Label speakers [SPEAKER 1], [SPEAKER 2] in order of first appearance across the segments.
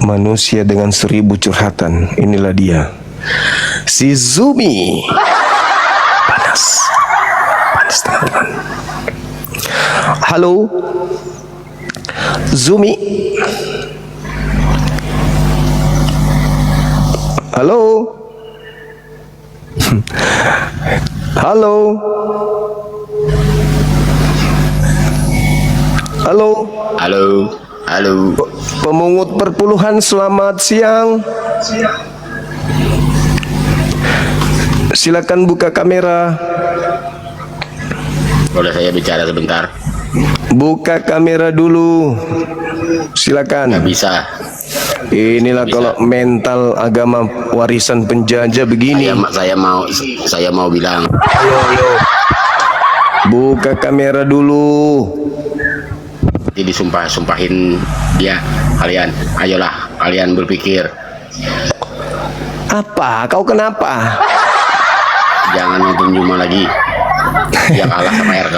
[SPEAKER 1] Manusia dengan 1000 curhatan. Inilah dia, si Zumi. Panas teman-teman. Halo Zumi. Halo. Halo. Halo.
[SPEAKER 2] Halo. Halo.
[SPEAKER 1] Pemungut perpuluhan, selamat siang. Silakan buka kamera.
[SPEAKER 2] Boleh saya bicara sebentar?
[SPEAKER 1] Buka kamera dulu. Silakan.
[SPEAKER 2] Nggak bisa.
[SPEAKER 1] Inilah kalau mental agama warisan penjajah begini.
[SPEAKER 2] Saya mau bilang.
[SPEAKER 1] Buka kamera dulu.
[SPEAKER 2] Jadi sumpahin dia. Kalian, ayolah kalian berpikir.
[SPEAKER 1] Apa? Kau kenapa?
[SPEAKER 2] Jangan nonton Juma lagi. Dia kalah sama RK.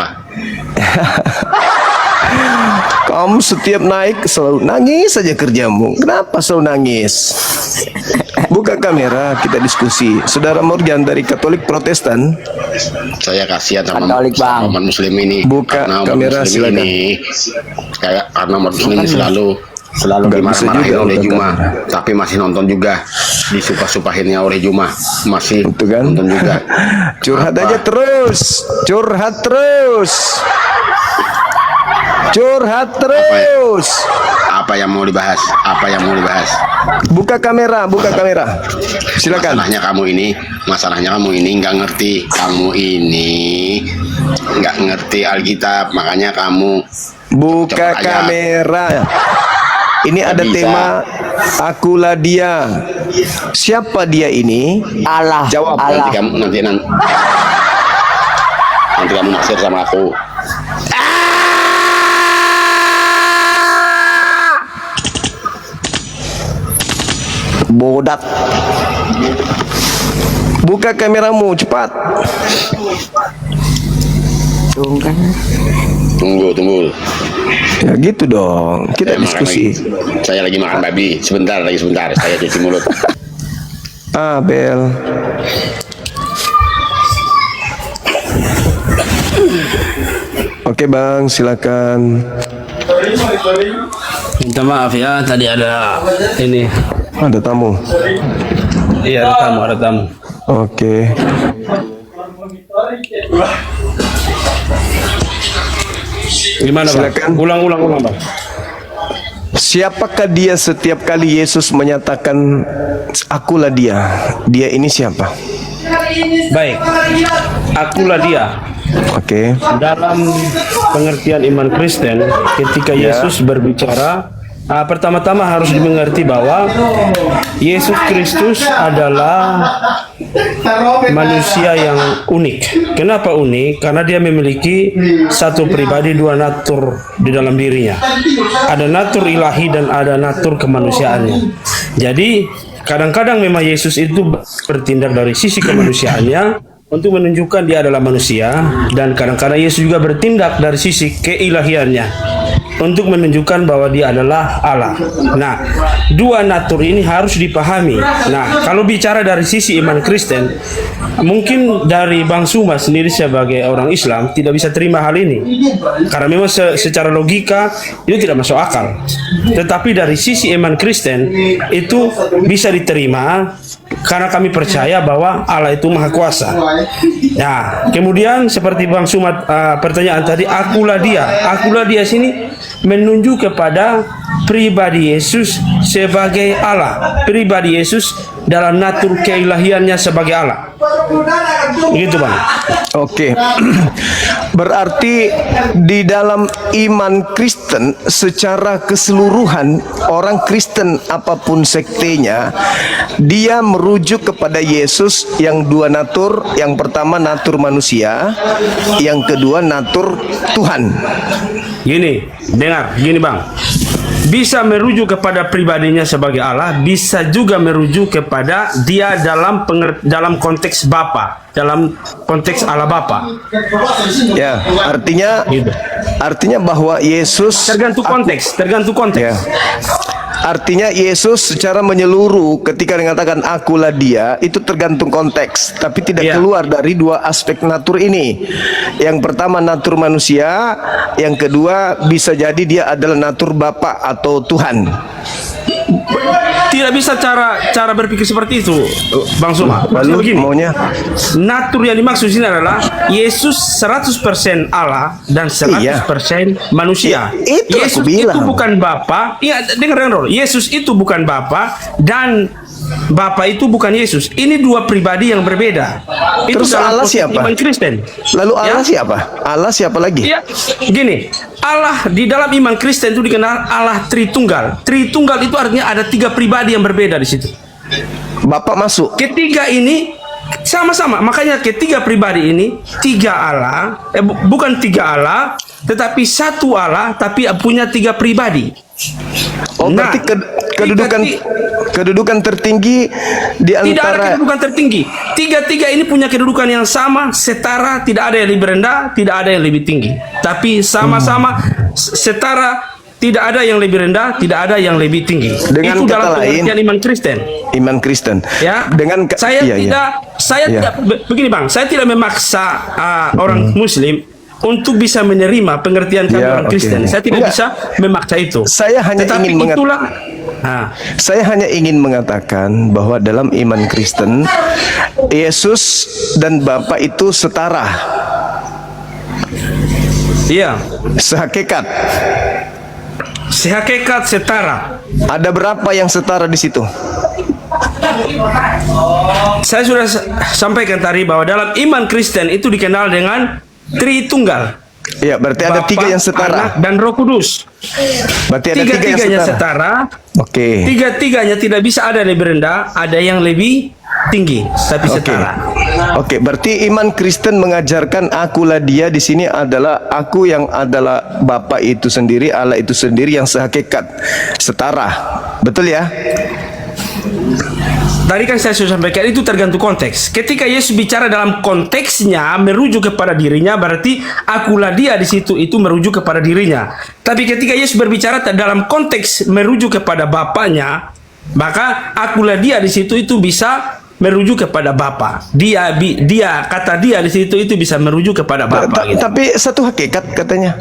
[SPEAKER 1] Kamu setiap naik selalu nangis saja kerjamu. Kenapa selalu nangis? Buka kamera, kita diskusi. Saudara Morgan dari Katolik Protestan.
[SPEAKER 2] Saya kasihan sama
[SPEAKER 3] Katolik, Bang.
[SPEAKER 2] umat Muslim ini.
[SPEAKER 1] Buka
[SPEAKER 2] Karena umat
[SPEAKER 1] kamera,
[SPEAKER 2] Muslim
[SPEAKER 1] silakan.
[SPEAKER 2] ini, karena umat Muslim ini selalu
[SPEAKER 1] Nggak bisa
[SPEAKER 2] dimarahin
[SPEAKER 1] juga
[SPEAKER 2] oleh
[SPEAKER 1] buka
[SPEAKER 2] Juma,
[SPEAKER 1] kamera.
[SPEAKER 2] tapi masih nonton juga. Disumpah-sumpahinnya oleh Juma, masih
[SPEAKER 1] Itu kan?
[SPEAKER 2] nonton juga.
[SPEAKER 1] Curhat
[SPEAKER 2] Apa?
[SPEAKER 1] aja terus. Curhat terus. Curhat terus.
[SPEAKER 2] Apa yang mau dibahas?
[SPEAKER 1] Buka kamera, buka kamera. Silakan.
[SPEAKER 2] Masalahnya kamu ini nggak ngerti. Kamu ini nggak ngerti Alkitab, makanya kamu
[SPEAKER 1] Buka
[SPEAKER 2] coba aja.
[SPEAKER 1] kamera. Ini ada
[SPEAKER 2] bisa.
[SPEAKER 1] tema akulah dia. Siapa dia ini?
[SPEAKER 3] Allah.
[SPEAKER 1] Jawab.
[SPEAKER 3] Allah.
[SPEAKER 2] nanti kamu naksir sama aku.
[SPEAKER 1] Bodat. Buka kameramu cepat.
[SPEAKER 2] Tunggu.
[SPEAKER 1] Ya gitu dong. Kita diskusi.
[SPEAKER 2] Saya lagi makan babi. Sebentar. Saya cuci mulut.
[SPEAKER 1] Abel. Oke bang, silakan.
[SPEAKER 4] Minta maaf ya, tadi ada ini.
[SPEAKER 1] Ada tamu.
[SPEAKER 4] Iya, ada tamu.
[SPEAKER 1] Oke.
[SPEAKER 4] Gimana, Bang?
[SPEAKER 1] Silakan.
[SPEAKER 4] Ulang, Bang.
[SPEAKER 1] Siapakah dia setiap kali Yesus menyatakan akulah dia? Dia ini siapa?
[SPEAKER 4] Baik. Akulah dia.
[SPEAKER 1] Oke.
[SPEAKER 4] Dalam pengertian iman Kristen, ketika Yesus berbicara, pertama-tama harus dimengerti bahwa Yesus Kristus adalah manusia yang unik. Kenapa unik? Karena dia memiliki satu pribadi, dua natur di dalam dirinya. Ada natur ilahi dan ada natur kemanusiaannya. Jadi kadang-kadang memang Yesus itu bertindak dari sisi kemanusiaannya untuk menunjukkan dia adalah manusia, dan kadang-kadang Yesus juga bertindak dari sisi keilahiannya untuk menunjukkan bahwa dia adalah Allah. Nah, dua natur ini harus dipahami. Nah, kalau bicara dari sisi iman Kristen, mungkin dari Bang Suma sendiri sebagai orang Islam tidak bisa terima hal ini, karena memang secara logika itu tidak masuk akal. Tetapi dari sisi iman Kristen itu bisa diterima, karena kami percaya bahwa Allah itu Maha Kuasa. Nah, kemudian seperti Bang Sumat pertanyaan tadi, akulah dia. Akulah dia sini menunjuk kepada pribadi Yesus sebagai Allah. Pribadi Yesus dalam natur keilahiannya sebagai Allah. Begitu, Bang.
[SPEAKER 1] Oke. Berarti di dalam iman Kristen secara keseluruhan, orang Kristen apapun sektenya, dia merujuk kepada Yesus yang dua natur. Yang pertama natur manusia, yang kedua natur Tuhan.
[SPEAKER 4] Gini, dengar, gini Bang. Bisa merujuk kepada pribadinya sebagai Allah, bisa juga merujuk kepada dia dalam konteks Bapa, dalam konteks Allah Bapa.
[SPEAKER 1] Ya, artinya
[SPEAKER 4] Gitu.
[SPEAKER 1] artinya bahwa Yesus
[SPEAKER 4] Tergantung konteks.
[SPEAKER 1] ya. Artinya Yesus secara menyeluruh ketika mengatakan akulah dia itu tergantung konteks, tapi tidak
[SPEAKER 4] Iya.
[SPEAKER 1] keluar dari dua aspek natur ini. Yang pertama natur manusia, yang kedua bisa jadi dia adalah natur Bapa atau Tuhan.
[SPEAKER 4] Tidak bisa cara berpikir seperti itu, Bang Suma. Maksudnya
[SPEAKER 1] Lalu
[SPEAKER 4] begini,
[SPEAKER 1] maunya
[SPEAKER 4] natur yang dimaksud sini adalah Yesus 100% Allah dan 100% manusia.
[SPEAKER 1] Iya, itu aku
[SPEAKER 4] Yesus
[SPEAKER 1] bilang.
[SPEAKER 4] itu bukan Bapa. Iya, dengar dulu. Yesus itu bukan Bapa dan Bapa itu bukan Yesus. Ini dua pribadi yang berbeda. Itu
[SPEAKER 1] Terus
[SPEAKER 4] dalam
[SPEAKER 1] Allah
[SPEAKER 4] konsep
[SPEAKER 1] siapa?
[SPEAKER 4] iman Kristen.
[SPEAKER 1] Lalu Allah
[SPEAKER 4] Ya?
[SPEAKER 1] siapa? Allah siapa lagi?
[SPEAKER 4] Iya, gini, Allah di dalam iman Kristen itu dikenal Allah Tritunggal. Tritunggal itu artinya ada tiga pribadi yang berbeda di situ.
[SPEAKER 1] Bapak masuk.
[SPEAKER 4] Ketiga ini sama-sama, makanya ketiga pribadi ini tiga Allah, bukan tiga Allah, tetapi satu Allah, tapi punya tiga pribadi.
[SPEAKER 1] Oh,
[SPEAKER 4] Nah,
[SPEAKER 1] berarti kedudukan tertinggi di
[SPEAKER 4] Tidak ada
[SPEAKER 1] antara
[SPEAKER 4] kedudukan tertinggi. Tiga-tiga ini punya kedudukan yang sama, setara, tidak ada yang lebih rendah, tidak ada yang lebih tinggi. Tapi sama-sama setara, tidak ada yang lebih rendah, tidak ada yang lebih tinggi.
[SPEAKER 1] Dengan
[SPEAKER 4] Itu
[SPEAKER 1] kata
[SPEAKER 4] dalam
[SPEAKER 1] lain,
[SPEAKER 4] pengertian iman Kristen.
[SPEAKER 1] iman Kristen.
[SPEAKER 4] Ya,
[SPEAKER 1] Dengan
[SPEAKER 4] saya
[SPEAKER 1] iya, iya. Iya.
[SPEAKER 4] begini Bang, saya tidak memaksa orang Muslim untuk bisa menerima pengertian kami
[SPEAKER 1] Ya,
[SPEAKER 4] orang
[SPEAKER 1] oke.
[SPEAKER 4] Kristen. Saya tidak
[SPEAKER 1] Enggak.
[SPEAKER 4] bisa memaksa itu.
[SPEAKER 1] Saya hanya
[SPEAKER 4] Tetapi
[SPEAKER 1] ingin
[SPEAKER 4] itulah. Nah,
[SPEAKER 1] Saya hanya ingin mengatakan bahwa dalam iman Kristen Yesus dan Bapa itu setara,
[SPEAKER 4] iya,
[SPEAKER 1] sehakikat.
[SPEAKER 4] sehakikat setara.
[SPEAKER 1] Ada berapa yang setara di situ?
[SPEAKER 4] Saya sudah sampaikan tadi bahwa dalam iman Kristen itu dikenal dengan Tritunggal.
[SPEAKER 1] Ya, berarti ada
[SPEAKER 4] Bapa,
[SPEAKER 1] tiga yang
[SPEAKER 4] Anak,
[SPEAKER 1] setara.
[SPEAKER 4] dan Roh Kudus.
[SPEAKER 1] Berarti ada tiga yang
[SPEAKER 4] Tiga-tiganya
[SPEAKER 1] setara.
[SPEAKER 4] setara.
[SPEAKER 1] Oke.
[SPEAKER 4] Tiga-tiganya tidak bisa ada yang lebih rendah, ada yang lebih tinggi, tapi
[SPEAKER 1] Oke.
[SPEAKER 4] setara.
[SPEAKER 1] Oke, berarti iman Kristen mengajarkan akulah dia di sini adalah aku yang adalah Bapa itu sendiri, Allah itu sendiri yang sehakikat, setara. Betul ya?
[SPEAKER 4] Tadi kan saya sudah sampaikan itu tergantung konteks. Ketika Yesus bicara dalam konteksnya merujuk kepada dirinya, berarti akulah dia di situ itu merujuk kepada dirinya. Tapi ketika Yesus berbicara dalam konteks merujuk kepada Bapaknya, maka akulah dia di situ itu bisa merujuk kepada Bapa. Dia kata dia di situ itu bisa merujuk kepada Bapa. Gitu.
[SPEAKER 1] Tapi satu hakikat katanya.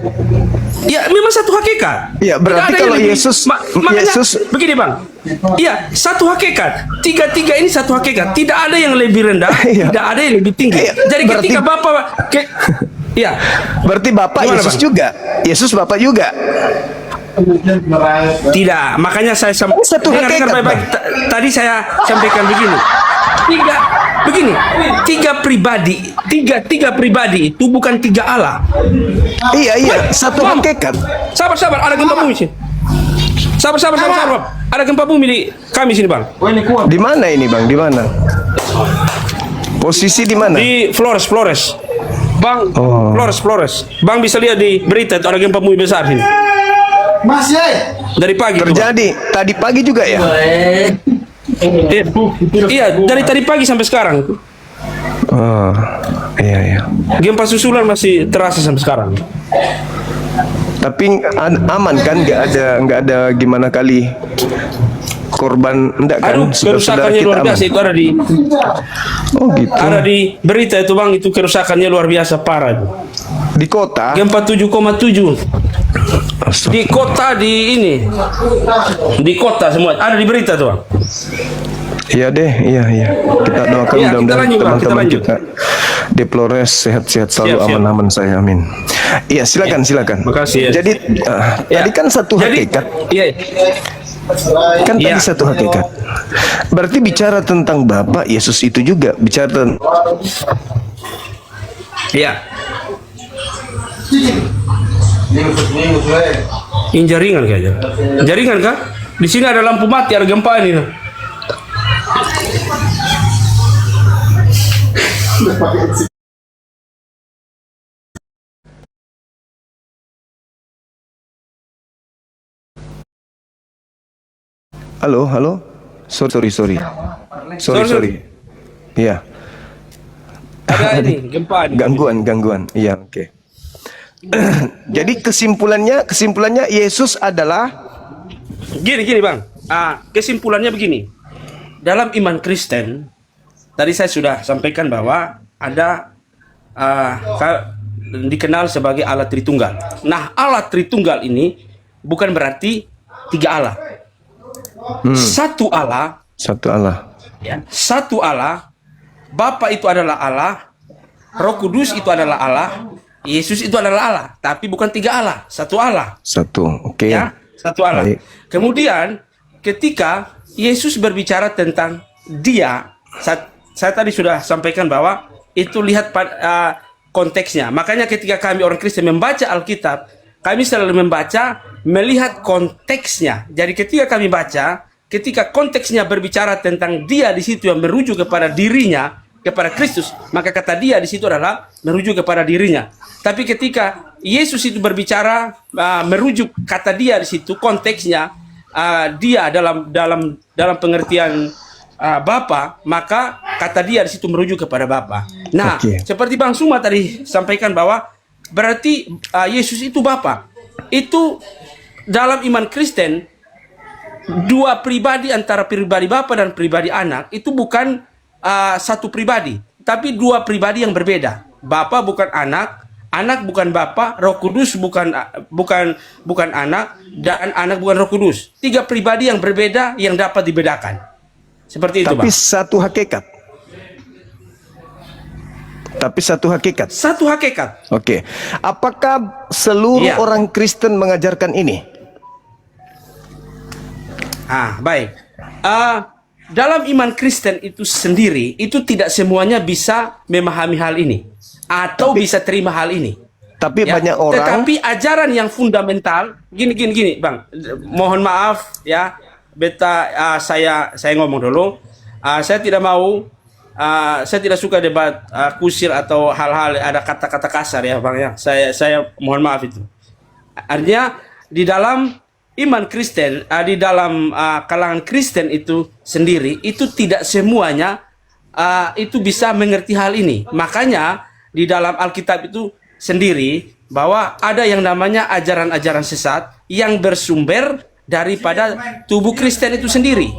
[SPEAKER 4] Ya, memang satu hakikat.
[SPEAKER 1] Ya, berarti
[SPEAKER 4] Tidak ada yang
[SPEAKER 1] kalau
[SPEAKER 4] lebih-
[SPEAKER 1] Yesus-
[SPEAKER 4] makanya,
[SPEAKER 1] Yesus
[SPEAKER 4] begini Bang. Iya, satu hakikat. Tiga-tiga ini satu hakikat. Tidak ada yang lebih rendah,
[SPEAKER 1] Iya.
[SPEAKER 4] tidak ada yang lebih tinggi.
[SPEAKER 1] Iya,
[SPEAKER 4] Jadi
[SPEAKER 1] berarti-
[SPEAKER 4] ketika Bapak iya,
[SPEAKER 1] Berarti Bapak
[SPEAKER 4] Gimana,
[SPEAKER 1] Yesus
[SPEAKER 4] Bang?
[SPEAKER 1] juga. Yesus Bapak juga.
[SPEAKER 4] tidak. Makanya saya
[SPEAKER 1] Satu hakikat,
[SPEAKER 4] baik-baik. Tadi saya sampaikan begini. Tiga pribadi itu bukan tiga Allah.
[SPEAKER 1] Iya, satu
[SPEAKER 4] Bang.
[SPEAKER 1] hakikat.
[SPEAKER 4] Sabar, ada gempa bumi sini. Sabar. Ada gempa bumi di kami sini, Bang.
[SPEAKER 1] Di mana ini, Bang? Di mana? Posisi di mana?
[SPEAKER 4] Di Flores. Bang,
[SPEAKER 1] Oh.
[SPEAKER 4] Flores. Bang bisa lihat di berita itu ada gempa bumi besar sini. Dari pagi. tuh, Bang.
[SPEAKER 1] Terjadi tadi pagi juga ya?
[SPEAKER 4] Iya, dari tadi pagi sampai sekarang.
[SPEAKER 1] Oh, iya.
[SPEAKER 4] Gempa susulan masih terasa sampai sekarang.
[SPEAKER 1] Tapi aman kan? Nggak ada gimana kali korban enggak kan?
[SPEAKER 4] Aduh, kerusakannya luar biasa itu ada di
[SPEAKER 1] Oh gitu.
[SPEAKER 4] berita itu Bang, itu kerusakannya luar biasa parah itu.
[SPEAKER 1] Di kota.
[SPEAKER 4] Gempa 7,7 di kota di kota semua ada di berita tuh Bang.
[SPEAKER 1] Iya deh, iya. Kita doakan
[SPEAKER 4] Iya, kita
[SPEAKER 1] mudah-mudahan
[SPEAKER 4] lanjut, Bang, kita
[SPEAKER 1] teman-teman
[SPEAKER 4] lanjut.
[SPEAKER 1] kita di Flores sehat-sehat selalu,
[SPEAKER 4] Siap.
[SPEAKER 1] aman-aman saya, amin. Iya, silakan.
[SPEAKER 4] Makasih ya.
[SPEAKER 1] Jadi
[SPEAKER 4] Ya.
[SPEAKER 1] tadi kan satu hakikat.
[SPEAKER 4] Iya.
[SPEAKER 1] Kan
[SPEAKER 4] Iya.
[SPEAKER 1] tadi satu hakikat. Berarti bicara tentang Bapa Yesus itu juga bicara tentang
[SPEAKER 4] Iya. Ini jaringan kayaknya. Jaringan kah? Di sini ada lampu mati, ada gempa ini.
[SPEAKER 1] Halo. Sorry. Iya.
[SPEAKER 4] Ada ini gempa ini.
[SPEAKER 1] Gangguan. Iya, oke. Jadi kesimpulannya Yesus adalah
[SPEAKER 4] Gini Bang. kesimpulannya begini. Dalam iman Kristen, tadi saya sudah sampaikan bahwa ada dikenal sebagai Allah Tritunggal. Nah, Allah Tritunggal ini bukan berarti tiga Allah. Satu Allah.
[SPEAKER 1] Satu Allah.
[SPEAKER 4] Ya, satu Allah. Bapa itu adalah Allah. Roh Kudus itu adalah Allah. Yesus itu adalah Allah. Tapi bukan tiga Allah. Satu Allah.
[SPEAKER 1] Satu. Oke.
[SPEAKER 4] Ya, satu Allah.
[SPEAKER 1] Baik.
[SPEAKER 4] Kemudian ketika Yesus berbicara tentang Dia, saya tadi sudah sampaikan bahwa itu lihat konteksnya. Makanya ketika kami orang Kristen membaca Alkitab, kami selalu membaca melihat konteksnya. Jadi ketika kami baca, ketika konteksnya berbicara tentang Dia di situ yang merujuk kepada dirinya, kepada Kristus, maka kata Dia di situ adalah merujuk kepada dirinya. Tapi ketika Yesus itu berbicara merujuk kata Dia di situ konteksnya Dia dalam pengertian Bapa, maka kata Dia di situ merujuk kepada Bapa. Nah, seperti Bang Suma tadi sampaikan bahwa berarti Yesus itu Bapa. Itu dalam iman Kristen dua pribadi antara pribadi Bapa dan pribadi Anak itu bukan satu pribadi, tapi dua pribadi yang berbeda. Bapa bukan Anak, Anak bukan Bapa, Roh Kudus bukan Anak, dan Anak bukan Roh Kudus. Tiga pribadi yang berbeda yang dapat dibedakan. Seperti itu,
[SPEAKER 1] Tapi
[SPEAKER 4] Bang.
[SPEAKER 1] satu hakikat. Tapi satu hakikat.
[SPEAKER 4] Satu hakikat.
[SPEAKER 1] Oke. Apakah seluruh orang Kristen mengajarkan ini?
[SPEAKER 4] Baik. Dalam iman Kristen itu sendiri, itu tidak semuanya bisa memahami hal ini atau bisa terima hal ini.
[SPEAKER 1] Tapi banyak orang.
[SPEAKER 4] Tetapi ajaran yang fundamental, gini, Bang. Mohon maaf ya, saya ngomong dulu. Saya tidak mau, saya tidak suka debat kusir atau hal-hal ada kata-kata kasar ya, Bang ya. Saya mohon maaf itu. Artinya di dalam iman Kristen, di dalam kalangan Kristen itu sendiri, itu tidak semuanya itu bisa mengerti hal ini. Makanya di dalam Alkitab itu sendiri bahwa ada yang namanya ajaran-ajaran sesat yang bersumber daripada tubuh Kristen itu sendiri.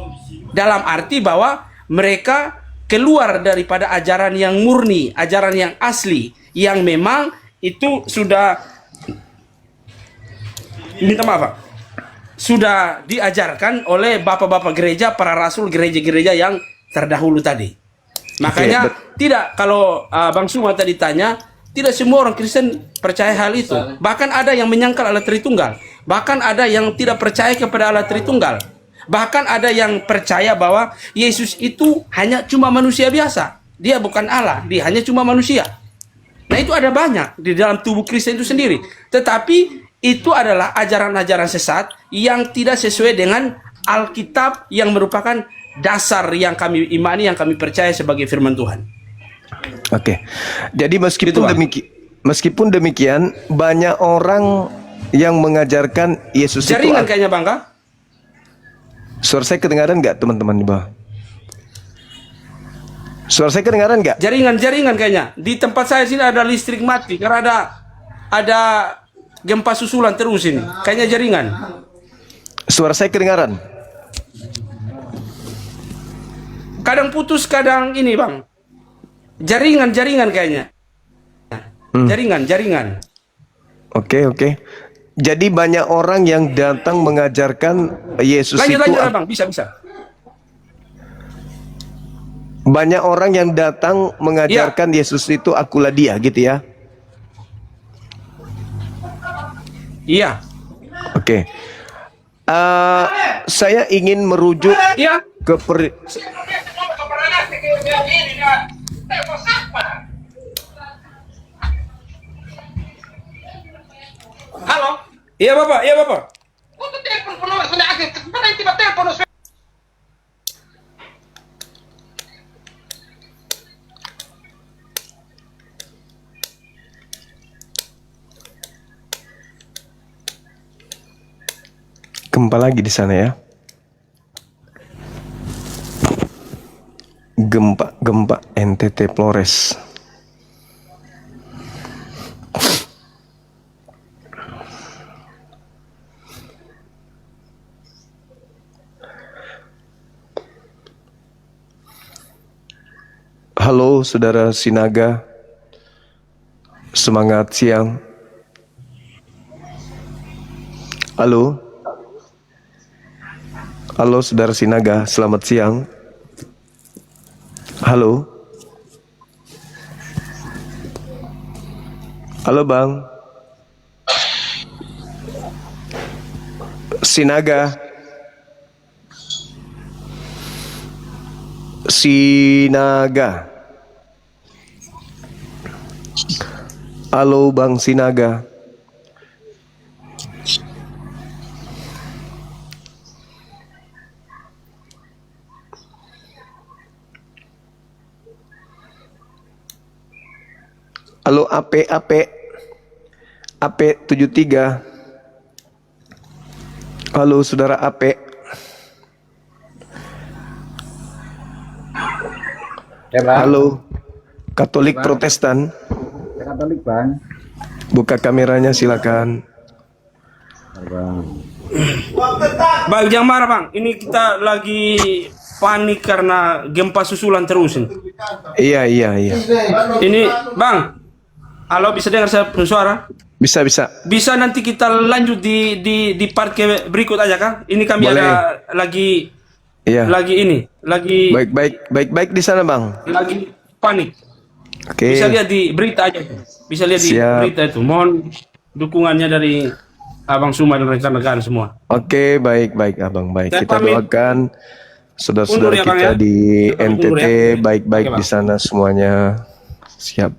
[SPEAKER 4] Dalam arti bahwa mereka keluar daripada ajaran yang murni, ajaran yang asli, yang memang itu sudah minta maaf, Pak, sudah diajarkan oleh bapak-bapak gereja, para rasul gereja-gereja yang terdahulu tadi. Makanya tidak, kalau Bang Suma tadi tanya, tidak semua orang Kristen percaya hal itu. Bahkan ada yang menyangkal Allah Tritunggal. Bahkan ada yang tidak percaya kepada Allah Tritunggal. Bahkan ada yang percaya bahwa Yesus itu hanya cuma manusia biasa. Dia bukan Allah, dia hanya cuma manusia. Nah, itu ada banyak di dalam tubuh Kristen itu sendiri. Tetapi itu adalah ajaran-ajaran sesat yang tidak sesuai dengan Alkitab yang merupakan dasar yang kami imani, yang kami percaya sebagai firman Tuhan.
[SPEAKER 1] Oke. Jadi meskipun demikian banyak orang yang mengajarkan Yesus
[SPEAKER 4] jaringan
[SPEAKER 1] itu.
[SPEAKER 4] Kayaknya, Bang, Kak?
[SPEAKER 1] Suara saya kedengaran nggak, teman-teman di bawah? Suara saya kedengaran nggak?
[SPEAKER 4] Jaringan kayaknya. Di tempat saya sini ada listrik mati karena ada gempa susulan terus ini. Kayaknya jaringan.
[SPEAKER 1] Suara saya kedengaran?
[SPEAKER 4] Kadang putus, kadang ini, Bang. Jaringan kayaknya. Jaringan.
[SPEAKER 1] Oke. Jadi banyak orang yang datang mengajarkan Yesus
[SPEAKER 4] lanjut,
[SPEAKER 1] itu.
[SPEAKER 4] Bang. Bisa.
[SPEAKER 1] Banyak orang yang datang mengajarkan Yesus itu akulah Dia, gitu ya?
[SPEAKER 4] Iya.
[SPEAKER 1] Oke. Saya ingin merujuk ke
[SPEAKER 4] Halo? Iya, Bapak.
[SPEAKER 1] gempa lagi di sana ya. Gempa NTT Flores. Halo saudara Sinaga, semangat siang. Halo. Halo saudara Sinaga, selamat siang. Halo. Halo Bang. Sinaga. Sinaga. Halo Bang Sinaga. Halo AP 73. Halo saudara AP.
[SPEAKER 3] Ya, Bang.
[SPEAKER 1] Halo Katolik Protestan.
[SPEAKER 3] Ya, Katolik, Bang.
[SPEAKER 1] Buka kameranya silakan.
[SPEAKER 3] Ya, Bang.
[SPEAKER 4] Bang, jangan marah bang. Ini kita lagi panik karena gempa susulan terus ini.
[SPEAKER 1] Iya.
[SPEAKER 4] Ini bang, halo bisa dengar saya suara?
[SPEAKER 1] Bisa.
[SPEAKER 4] Bisa nanti kita lanjut di part berikut aja kan? Ini kami
[SPEAKER 1] Boleh.
[SPEAKER 4] ada lagi
[SPEAKER 1] Iya.
[SPEAKER 4] lagi
[SPEAKER 1] Baik di sana Bang.
[SPEAKER 4] lagi panik.
[SPEAKER 1] Oke.
[SPEAKER 4] Bisa lihat di berita aja. Bisa lihat di
[SPEAKER 1] Siap.
[SPEAKER 4] berita itu. Mohon dukungannya dari Abang Suma dan rekan-rekan semua.
[SPEAKER 1] Oke, baik Abang, baik.
[SPEAKER 4] Saya
[SPEAKER 1] Kita
[SPEAKER 4] pamit.
[SPEAKER 1] doakan saudara-saudara
[SPEAKER 4] Undur ya, Bang,
[SPEAKER 1] kita
[SPEAKER 4] ya.
[SPEAKER 1] di
[SPEAKER 4] Undur
[SPEAKER 1] NTT
[SPEAKER 4] ya.
[SPEAKER 1] baik-baik
[SPEAKER 4] Oke, Bang.
[SPEAKER 1] di sana semuanya. Siap.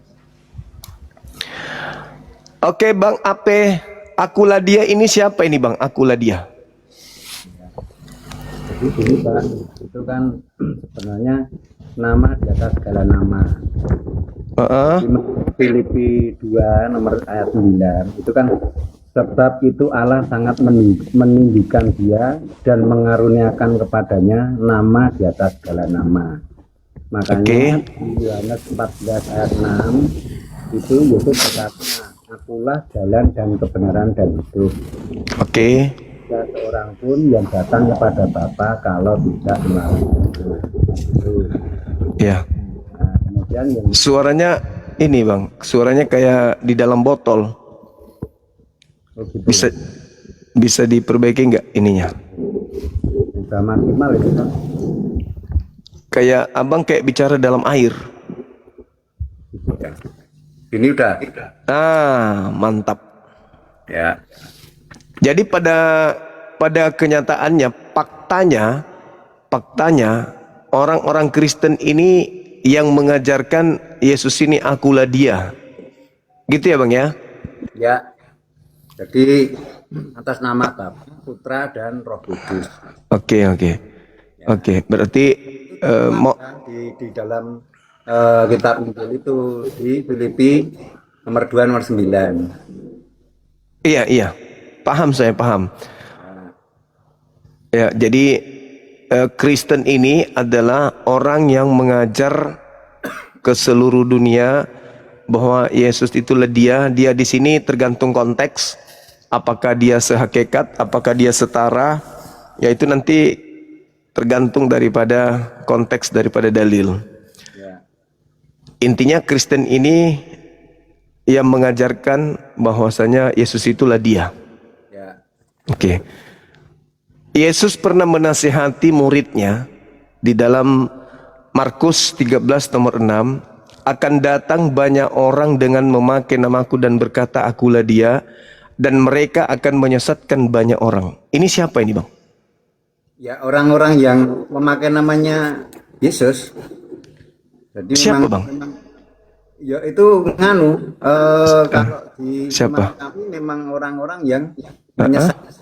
[SPEAKER 1] Oke, Bang Ape, Akuladia ini siapa ini Bang? Akuladia.
[SPEAKER 3] Jadi gini, Pak, itu kan sebenarnya nama di atas segala nama.
[SPEAKER 1] Heeh.
[SPEAKER 3] Filipi 2 nomor ayat 9 itu kan sebab itu Allah sangat meninggikan dia dan mengaruniakan kepadanya nama di atas segala nama. Makanya di Yohanes 14 ayat 6 itu Yesus berkata, akulah jalan dan kebenaran dan hidup.
[SPEAKER 1] Oke.
[SPEAKER 3] Tidak seorang pun yang datang kepada Bapa kalau tidak melalui aku. Itu.
[SPEAKER 1] Ya.
[SPEAKER 3] Nah, kemudian yang
[SPEAKER 1] Suaranya ini Bang, suaranya kayak di dalam botol.
[SPEAKER 3] gitu.
[SPEAKER 1] Bisa diperbaiki nggak ininya?
[SPEAKER 3] Sudah maksimal itu kan.
[SPEAKER 1] Kayak Abang kayak bicara dalam air.
[SPEAKER 3] Ini udah.
[SPEAKER 1] Mantap.
[SPEAKER 3] Ya.
[SPEAKER 1] Jadi pada kenyataannya, faktanya orang-orang Kristen ini yang mengajarkan Yesus ini akulah dia. Gitu ya Bang ya?
[SPEAKER 3] Ya. Jadi atas nama Bapa, Putra dan Roh Kudus.
[SPEAKER 1] Oke. Berarti mau
[SPEAKER 3] Di dalam kitab Injil itu di Filipi nomor 2 nomor 9.
[SPEAKER 1] iya. Saya paham. Ya, jadi Kristen ini adalah orang yang mengajar ke seluruh dunia bahwa Yesus itulah dia di sini tergantung konteks, apakah dia sehakikat, apakah dia setara, yaitu nanti tergantung daripada konteks, daripada dalil.
[SPEAKER 3] Ya.
[SPEAKER 1] Intinya Kristen ini yang mengajarkan bahwasanya Yesus itulah dia.
[SPEAKER 3] Ya.
[SPEAKER 1] Oke. Yesus pernah menasihati muridnya di dalam Markus 13 nomor 6, akan datang banyak orang dengan memakai namaku dan berkata akulah dia, dan mereka akan menyesatkan banyak orang. Ini siapa ini Bang?
[SPEAKER 3] Ya, orang-orang yang memakai namanya Yesus. Jadi
[SPEAKER 1] Siapa, Bang?
[SPEAKER 3] Ya itu kalau di
[SPEAKER 1] Siapa?
[SPEAKER 3] teman kami memang orang-orang yang menyesatkan.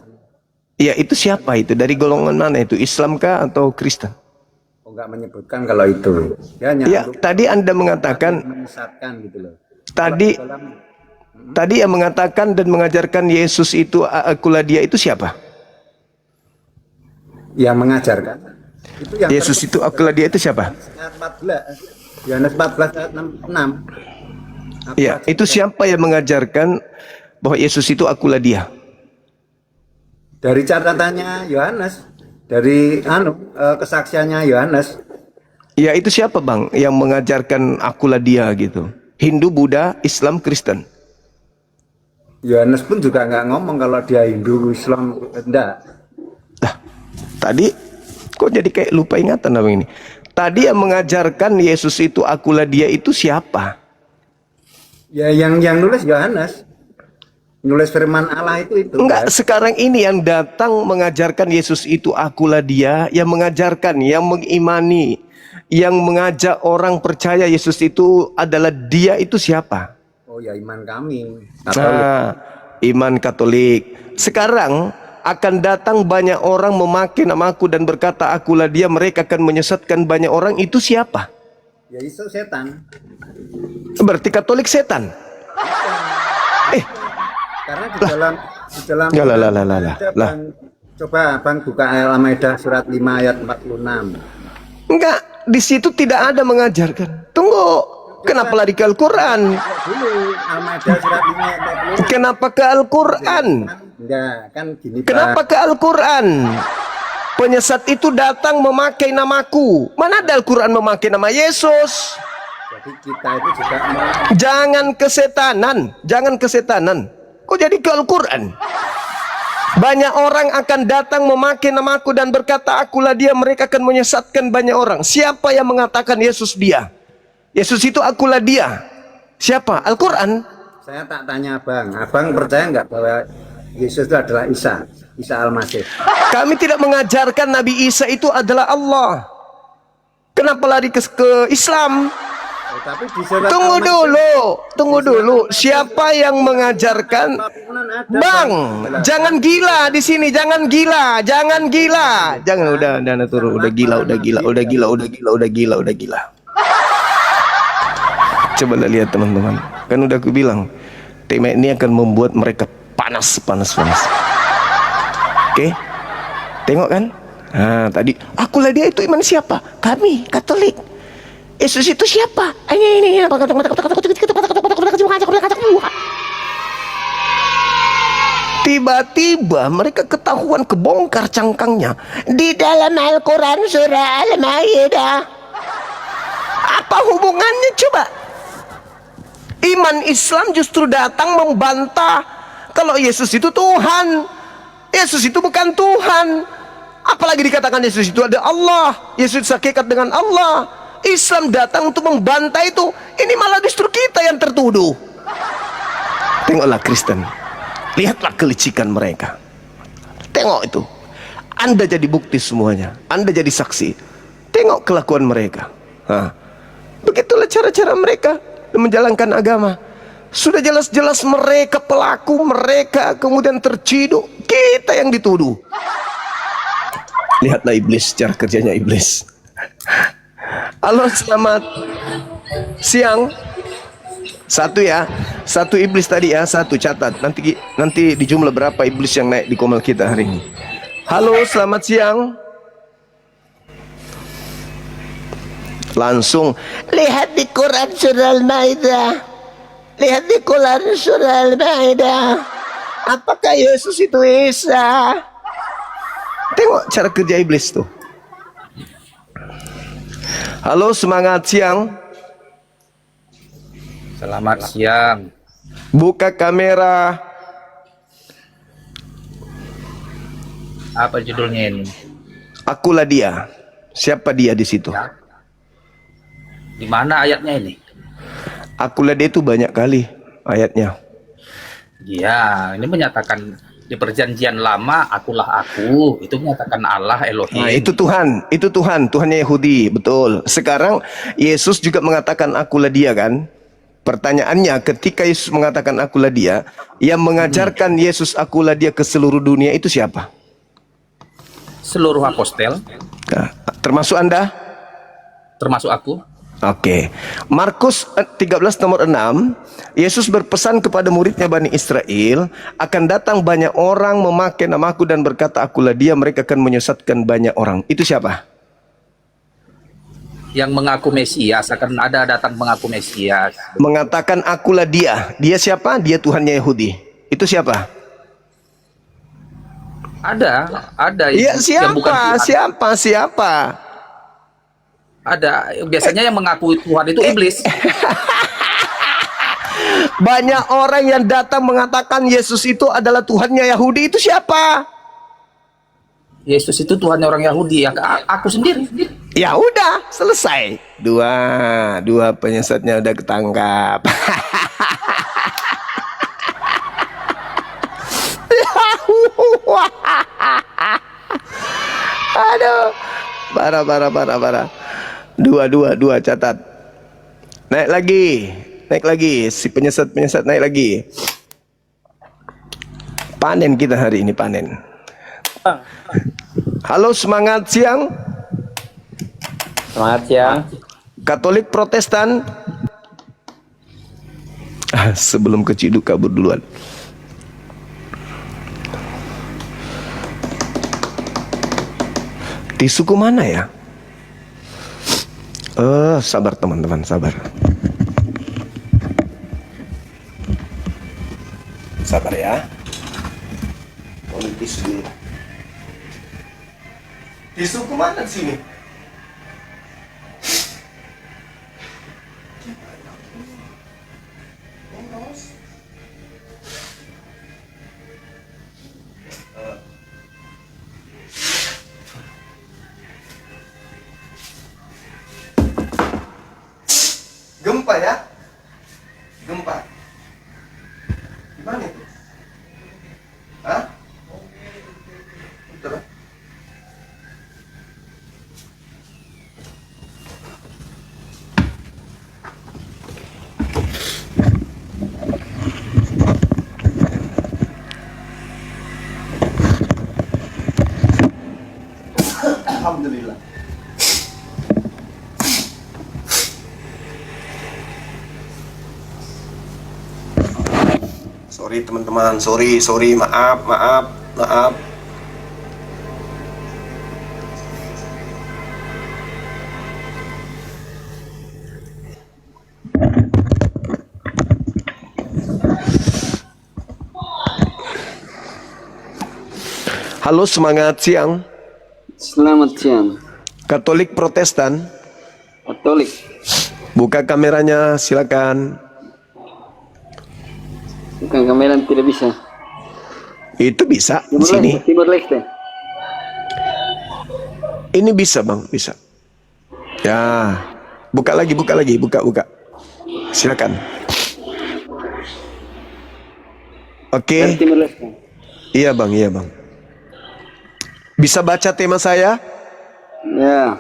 [SPEAKER 1] Iya, itu siapa itu? Dari golongan mana itu? Islam kah atau Kristen?
[SPEAKER 3] Oh, enggak menyebutkan kalau itu. Ya, hanya
[SPEAKER 1] Ya,
[SPEAKER 3] untuk
[SPEAKER 1] tadi Anda mengatakan
[SPEAKER 3] menyesatkan gitu loh.
[SPEAKER 1] tadi yang mengatakan dan mengajarkan Yesus itu akulah dia itu siapa?
[SPEAKER 3] Yang mengajarkan. Itu yang
[SPEAKER 1] Yesus itu akulah dia itu siapa?
[SPEAKER 3] ayat 14. Yohanes 14 ayat 6.
[SPEAKER 1] Iya, itu siapa yang mengajarkan bahwa Yesus itu akulah dia?
[SPEAKER 3] Dari catatannya Yohanes, dari kesaksiannya Yohanes.
[SPEAKER 1] Ya itu siapa bang yang mengajarkan akulah dia gitu? Hindu, Buddha, Islam, Kristen.
[SPEAKER 3] Yohanes pun juga nggak ngomong kalau dia Hindu, Islam, enggak.
[SPEAKER 1] Lah, tadi kok jadi kayak lupa ingatan abang ini. Tadi yang mengajarkan Yesus itu akulah dia itu siapa?
[SPEAKER 3] Ya yang nulis Yohanes. Nulis firman Allah itu.
[SPEAKER 1] Enggak,
[SPEAKER 3] kan?
[SPEAKER 1] sekarang ini yang datang mengajarkan Yesus itu akulah dia, yang mengajarkan, yang mengimani, yang mengajak orang percaya Yesus itu adalah dia itu siapa?
[SPEAKER 3] Oh ya, iman kami.
[SPEAKER 1] Nah, iman Katolik. Sekarang akan datang banyak orang memakai namaku dan berkata akulah dia, mereka akan menyesatkan banyak orang. Itu siapa?
[SPEAKER 3] Ya itu setan.
[SPEAKER 1] Berarti Katolik setan.
[SPEAKER 3] Karena di dalam
[SPEAKER 1] Ya lah.
[SPEAKER 3] Coba Bang buka Al-Maidah surat 5 ayat 46.
[SPEAKER 1] Enggak, di situ tidak ada mengajarkan. Tunggu, kenapa lari ke Al-Quran?
[SPEAKER 3] Dulu Al-Maidah surat 5 ayat 46.
[SPEAKER 1] Kenapa ke Al-Quran?
[SPEAKER 3] Enggak, kan gini Pak.
[SPEAKER 1] Kenapa ke Al-Quran? Penyesat itu datang memakai namaku. Mana ada Al-Quran memakai nama Yesus?
[SPEAKER 3] Jadi kita itu juga
[SPEAKER 1] Jangan kesetanan. Kok jadi ke Al-Quran? Banyak orang akan datang memakai namaku dan berkata akulah dia, mereka akan menyesatkan banyak orang. Siapa yang mengatakan Yesus dia? Yesus itu akulah dia. Siapa? Al-Quran.
[SPEAKER 3] saya tak tanya Abang percaya nggak bahwa Yesus itu adalah Isa Al-Masih?
[SPEAKER 1] Kami tidak mengajarkan Nabi Isa itu adalah Allah. Kenapa lari ke Islam?
[SPEAKER 3] Tapi di surat
[SPEAKER 1] Tunggu
[SPEAKER 3] Al-Masih-
[SPEAKER 1] dulu. Siapa yang mengajarkan? Bang, jangan gila di sini, jangan gila. Jangan, udah turun, udah gila. Coba lihat teman-teman. Kan udah aku bilang, tema ini akan membuat mereka panas. Oke? Tengok kan? Nah, tadi akulah dia itu iman siapa? Kami, Katolik. Yesus itu siapa? Ini. Tiba-tiba mereka ketahuan, kebongkar cangkangnya di dalam Al-Quran surah Al-Maidah. Apa hubungannya coba? Iman Islam justru datang membantah kalau Yesus itu Tuhan. Yesus itu bukan Tuhan. Apalagi dikatakan Yesus itu ada Allah. Yesus hakikat dengan Allah. Islam datang untuk membantah itu. Ini malah justru kita yang tertuduh. Tengoklah Kristen, lihatlah kelicikan mereka. Tengok itu. Anda jadi bukti semuanya. Anda jadi saksi. Tengok kelakuan mereka. Begitulah cara-cara mereka menjalankan agama. Sudah jelas-jelas mereka pelaku, mereka kemudian terciduk. Kita yang dituduh. Lihatlah iblis, cara kerjanya iblis. Halo, selamat siang. Satu ya, satu iblis tadi ya, satu catat. Nanti di jumlah berapa iblis yang naik di komal kita hari ini. Halo, selamat siang. Langsung lihat di Quran surah Al-Maidah. Lihat di Quran surah Al-Maidah. Apakah Yesus itu Isa? Tengok cara kerja iblis tuh. Halo, semangat siang.
[SPEAKER 5] Selamat siang.
[SPEAKER 1] Buka kamera.
[SPEAKER 5] Apa judulnya ini?
[SPEAKER 1] Akulah dia. Siapa dia di situ?
[SPEAKER 5] Ya. Di mana ayatnya ini?
[SPEAKER 1] Akulah dia itu banyak kali ayatnya.
[SPEAKER 5] Ya, ini menyatakan di perjanjian lama akulah aku, itu menyatakan Allah Elohim.
[SPEAKER 1] Nah, itu Tuhan, Tuhannya Yahudi, betul. Sekarang Yesus juga mengatakan akulah dia kan? Pertanyaannya, ketika Yesus mengatakan akulah dia, yang mengajarkan Yesus akulah dia ke seluruh dunia itu siapa?
[SPEAKER 5] Seluruh apostel,
[SPEAKER 1] Nah, termasuk Anda?
[SPEAKER 5] termasuk aku.
[SPEAKER 1] Oke. Markus 13 nomor 6, Yesus berpesan kepada muridnya Bani Israel, akan datang banyak orang memakai namaku dan berkata akulah dia, mereka akan menyesatkan banyak orang. Itu siapa?
[SPEAKER 5] Yang mengaku Mesias, akan ada datang mengaku Mesias.
[SPEAKER 1] Mengatakan akulah dia. Dia siapa? Dia Tuhannya Yahudi. Itu siapa?
[SPEAKER 5] Ada
[SPEAKER 1] Iya,
[SPEAKER 5] yang bukan Tuhan.
[SPEAKER 1] siapa?
[SPEAKER 5] Ada. Biasanya yang mengaku Tuhan itu iblis.
[SPEAKER 1] Banyak orang yang datang mengatakan Yesus itu adalah Tuhannya Yahudi. Itu siapa?
[SPEAKER 5] Yesus itu Tuhannya orang Yahudi. Ya, aku sendiri.
[SPEAKER 1] Ya udah, selesai. Dua penyesatnya udah ketangkap. Aduh, parah. Dua catat. Naik lagi. Si penyesat naik lagi. Panen kita hari ini, panen. Halo, semangat siang.
[SPEAKER 6] Selamat siang.
[SPEAKER 1] Katolik Protestan. Sebelum keciduk kabur duluan. Di suku mana ya? Sabar teman-teman, sabar. Sabar ya. Politis dulu. Di suku mana sini? Gempa ya? Gempa. Di mana itu? Hah? Betul. Alhamdulillah. Sorry teman-teman, sorry, maaf. Halo, semangat siang.
[SPEAKER 6] Selamat siang.
[SPEAKER 1] Katolik Protestan,
[SPEAKER 6] Katolik.
[SPEAKER 1] buka kameranya, silakan.
[SPEAKER 6] Bukan kamera tidak bisa.
[SPEAKER 1] Itu bisa di
[SPEAKER 6] Timur
[SPEAKER 1] sini.
[SPEAKER 6] Leste, Timur Leste.
[SPEAKER 1] Ini bisa bang, bisa. Ya, buka lagi, buka. Silakan. Oke.
[SPEAKER 6] Timur Leste.
[SPEAKER 1] Iya bang. Bisa baca tema saya?
[SPEAKER 6] Ya.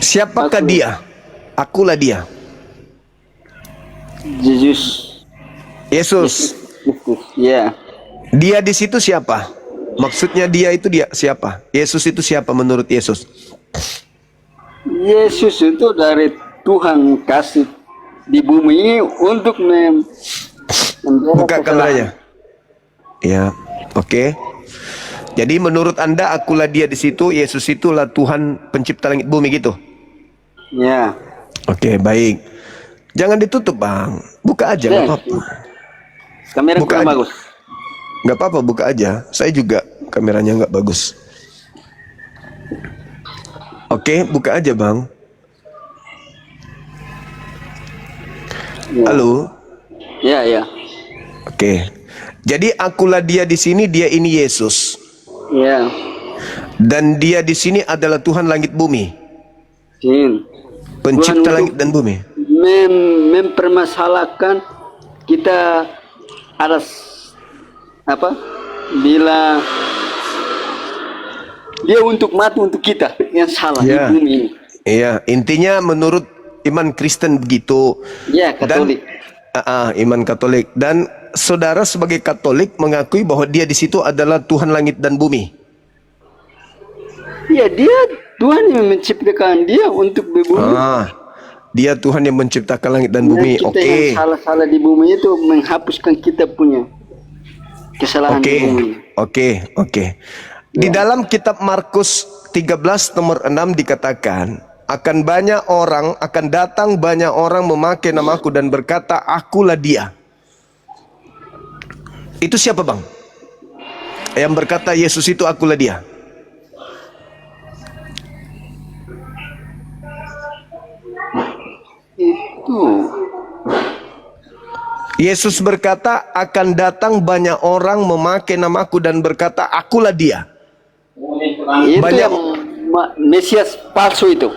[SPEAKER 1] Siapakah
[SPEAKER 6] Aku.
[SPEAKER 1] dia? Akulah dia.
[SPEAKER 6] Yesus.
[SPEAKER 1] Yesus.
[SPEAKER 6] Ya.
[SPEAKER 1] Dia di situ siapa? Maksudnya dia itu dia siapa? Yesus itu siapa menurut Yesus?
[SPEAKER 6] Yesus itu dari Tuhan kasih di bumi ini untuk membela
[SPEAKER 1] Buka kameranya. Ya, oke. Jadi menurut Anda akulah dia di situ, Yesus itulah Tuhan pencipta langit bumi gitu.
[SPEAKER 6] Ya.
[SPEAKER 1] Oke, baik. Jangan ditutup, Bang. Buka aja, nggak
[SPEAKER 6] Ya.
[SPEAKER 1] apa-apa.
[SPEAKER 6] Kamera
[SPEAKER 1] Buka
[SPEAKER 6] kurang
[SPEAKER 1] aja.
[SPEAKER 6] bagus.
[SPEAKER 1] Nggak apa-apa, buka aja. Saya juga kameranya nggak bagus. Oke, buka aja, Bang.
[SPEAKER 6] Ya.
[SPEAKER 1] Halo.
[SPEAKER 6] Ya.
[SPEAKER 1] Oke. Jadi akulah dia di sini, dia ini Yesus.
[SPEAKER 6] Ya.
[SPEAKER 1] Dan dia di sini adalah Tuhan langit bumi,
[SPEAKER 6] Sin.
[SPEAKER 1] pencipta
[SPEAKER 6] Tuhan
[SPEAKER 1] langit dan bumi.
[SPEAKER 6] mempermasalahkan kita ada apa? Bila dia untuk mati untuk kita yang salah
[SPEAKER 1] Ya.
[SPEAKER 6] di bumi ini.
[SPEAKER 1] Iya, intinya menurut iman Kristen begitu.
[SPEAKER 6] Ya, Katolik.
[SPEAKER 1] Iman Katolik. Dan saudara sebagai Katolik mengakui bahwa dia di situ adalah Tuhan langit dan bumi.
[SPEAKER 6] Ya, dia Tuhan yang menciptakan dia untuk di bumi.
[SPEAKER 1] Dia Tuhan yang menciptakan langit dan
[SPEAKER 6] Dan
[SPEAKER 1] bumi.
[SPEAKER 6] kita
[SPEAKER 1] Oke.
[SPEAKER 6] yang salah-salah di bumi itu menghapuskan kita punya kesalahan di bumi.
[SPEAKER 1] Oke. Di dalam kitab Markus 13 nomor 6 dikatakan, akan datang banyak orang memakai namaku dan berkata, akulah dia. Itu siapa bang? Yang berkata Yesus itu akulah dia. Yesus berkata, akan datang banyak orang memakai namaku dan berkata, akulah dia.
[SPEAKER 6] Itu
[SPEAKER 1] Banyak-
[SPEAKER 6] yang Mesias palsu itu.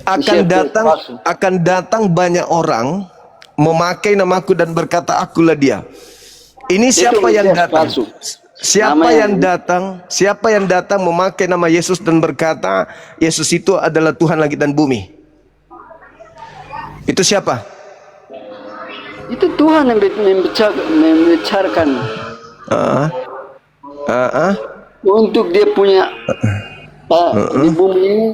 [SPEAKER 1] Akan
[SPEAKER 6] Mesias
[SPEAKER 1] datang
[SPEAKER 6] palsu.
[SPEAKER 1] akan datang banyak orang memakai namaku dan berkata, akulah dia. Ini siapa
[SPEAKER 6] Itu
[SPEAKER 1] yang
[SPEAKER 6] Mesias
[SPEAKER 1] datang?
[SPEAKER 6] palsu.
[SPEAKER 1] Siapa
[SPEAKER 6] Nama
[SPEAKER 1] yang datang? Siapa yang datang memakai nama Yesus dan berkata, Yesus itu adalah Tuhan langit dan bumi? Itu siapa?
[SPEAKER 6] Itu Tuhan yang membicarakan
[SPEAKER 1] Ah, ah, ah.
[SPEAKER 6] untuk dia punya di bumi ini.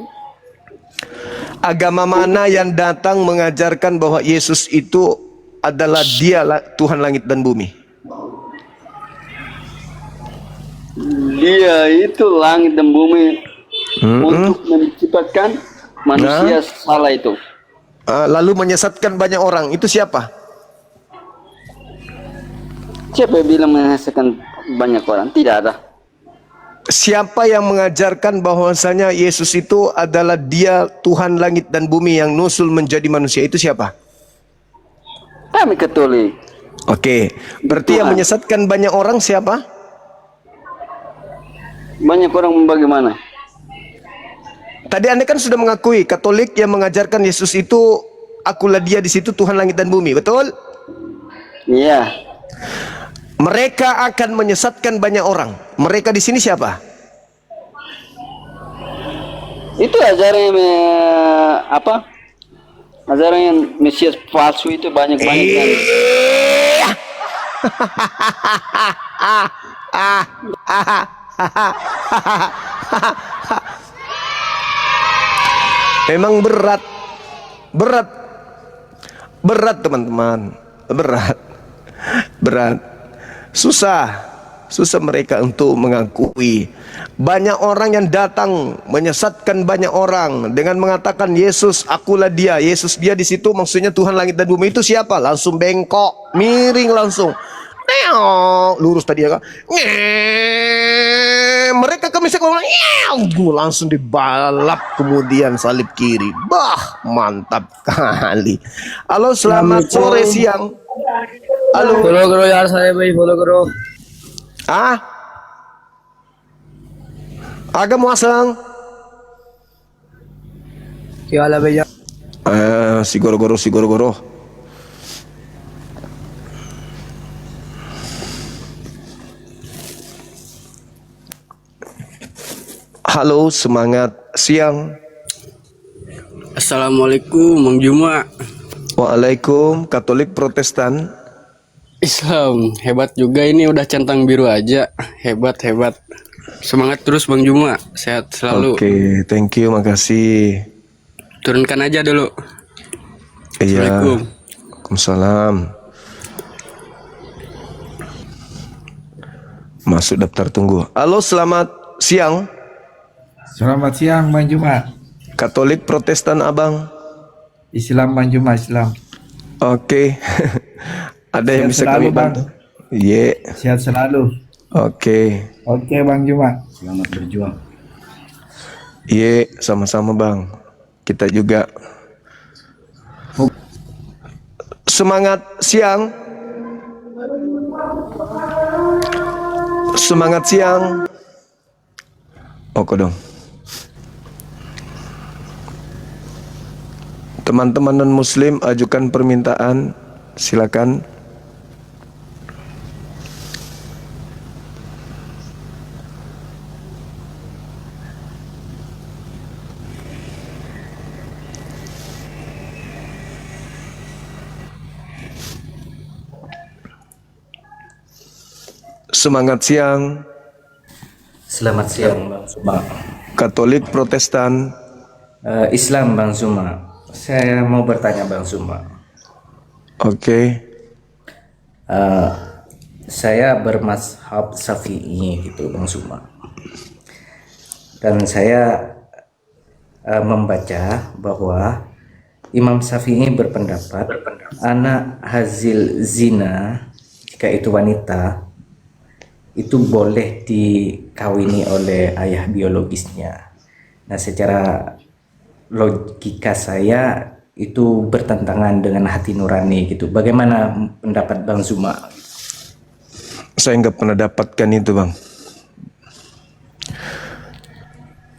[SPEAKER 1] Agama mana yang datang mengajarkan bahwa Yesus itu adalah dia Tuhan langit dan bumi?
[SPEAKER 6] Dia itu langit dan bumi untuk menciptakan manusia salah itu.
[SPEAKER 1] Lalu menyesatkan banyak orang. Itu siapa?
[SPEAKER 6] Siapa yang bilang menghasilkan banyak orang? Tidak ada.
[SPEAKER 1] Siapa yang mengajarkan bahwasanya Yesus itu adalah dia Tuhan langit dan bumi yang nusul menjadi manusia? Itu siapa?
[SPEAKER 6] Kami Katolik.
[SPEAKER 1] Oke, berarti yang
[SPEAKER 6] Tuhan.
[SPEAKER 1] menyesatkan banyak orang siapa?
[SPEAKER 6] Banyak orang bagaimana?
[SPEAKER 1] Tadi Anda kan sudah mengakui Katolik yang mengajarkan Yesus itu akulah dia, di situ Tuhan langit dan bumi, betul?
[SPEAKER 6] Iya.
[SPEAKER 1] Mereka akan menyesatkan banyak orang. Mereka di sini siapa?
[SPEAKER 6] Itu ajaran yang apa? Ajaran yang Mesias palsu itu banyak-banyak kan.
[SPEAKER 1] Memang berat, berat teman-teman, berat, susah mereka untuk mengakui. Banyak orang yang datang menyesatkan banyak orang dengan mengatakan Yesus akulah dia, Yesus dia di situ maksudnya Tuhan langit dan bumi. Itu siapa? Langsung bengkok, miring langsung. Lurus tadi ya kan. Mereka langsung dibalap kemudian salib kiri. Bah, mantap kali. Halo, selamat sore siang. Halo.
[SPEAKER 7] Follow करो यार सारे भाई follow करो
[SPEAKER 1] Ah? Agak muasang.
[SPEAKER 7] क्या हाल है भैया
[SPEAKER 1] Si goro-goro. Halo, semangat siang.
[SPEAKER 7] Assalamualaikum Mang Juma.
[SPEAKER 1] Waalaikum, Katolik Protestan.
[SPEAKER 7] Islam hebat juga ini, udah centang biru aja. Hebat semangat terus Bang Juma, sehat selalu.
[SPEAKER 1] Oke, thank you, makasih.
[SPEAKER 7] Turunkan aja dulu.
[SPEAKER 1] Iya.
[SPEAKER 7] Assalamualaikum.
[SPEAKER 1] Waalaikumsalam. Masuk daftar tunggu. Halo, selamat siang.
[SPEAKER 8] Selamat siang Bang Juma.
[SPEAKER 1] Katolik Protestan Abang.
[SPEAKER 8] Islam Bang Juma, Islam.
[SPEAKER 1] Oke. Ada yang
[SPEAKER 8] Sehat
[SPEAKER 1] bisa
[SPEAKER 8] selalu,
[SPEAKER 1] kami bantu? Iya.
[SPEAKER 8] Sehat selalu.
[SPEAKER 1] Oke.
[SPEAKER 8] Oke Bang Juma.
[SPEAKER 3] Selamat berjuang.
[SPEAKER 1] Iya, sama-sama Bang. Kita juga. Semangat siang. Semangat siang. Oke dong. Teman-teman non-muslim ajukan permintaan. Silakan. Semangat siang.
[SPEAKER 9] Selamat siang Bang Suma.
[SPEAKER 1] Katolik Protestan.
[SPEAKER 9] Islam Bang Suma. Saya mau bertanya Bang Suma.
[SPEAKER 1] Oke.
[SPEAKER 9] Saya bermazhab Syafi'i gitu Bang Suma. Dan saya membaca bahwa Imam Syafi'i berpendapat anak hasil zina jika itu wanita itu boleh dikawini oleh ayah biologisnya. Nah, secara logika saya itu bertentangan dengan hati nurani gitu. Bagaimana pendapat Bang Zuma?
[SPEAKER 1] Saya nggak pernah dapatkan itu, Bang.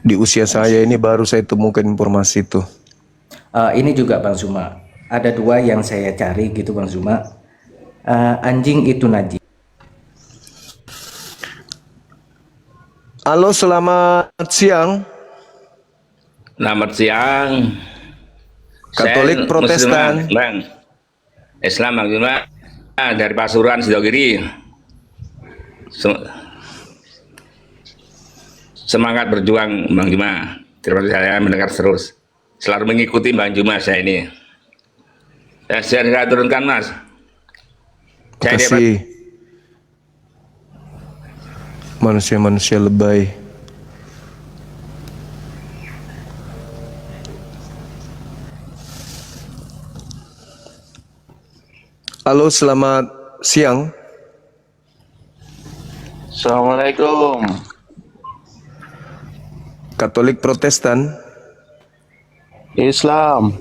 [SPEAKER 1] Di usia saya ini baru saya temukan informasi itu.
[SPEAKER 9] Ini juga Bang Zuma, ada dua yang saya cari gitu Bang Zuma. Anjing itu najis.
[SPEAKER 1] Halo, selamat siang.
[SPEAKER 10] Selamat siang.
[SPEAKER 1] Katolik
[SPEAKER 10] Saya
[SPEAKER 1] Protestan.
[SPEAKER 10] Muslim, Bang. Islam Bang Juma dari Pasuruan Sidogiri. Semangat berjuang Bang Juma. Terima kasih saya mendengar terus. Selalu mengikuti Bang Juma saya ini. Saya nggak turunkan Mas.
[SPEAKER 1] Terima kasih. Manusia-manusia lebay. Halo, selamat siang.
[SPEAKER 6] Assalamualaikum.
[SPEAKER 1] Katolik Protestan.
[SPEAKER 6] Islam.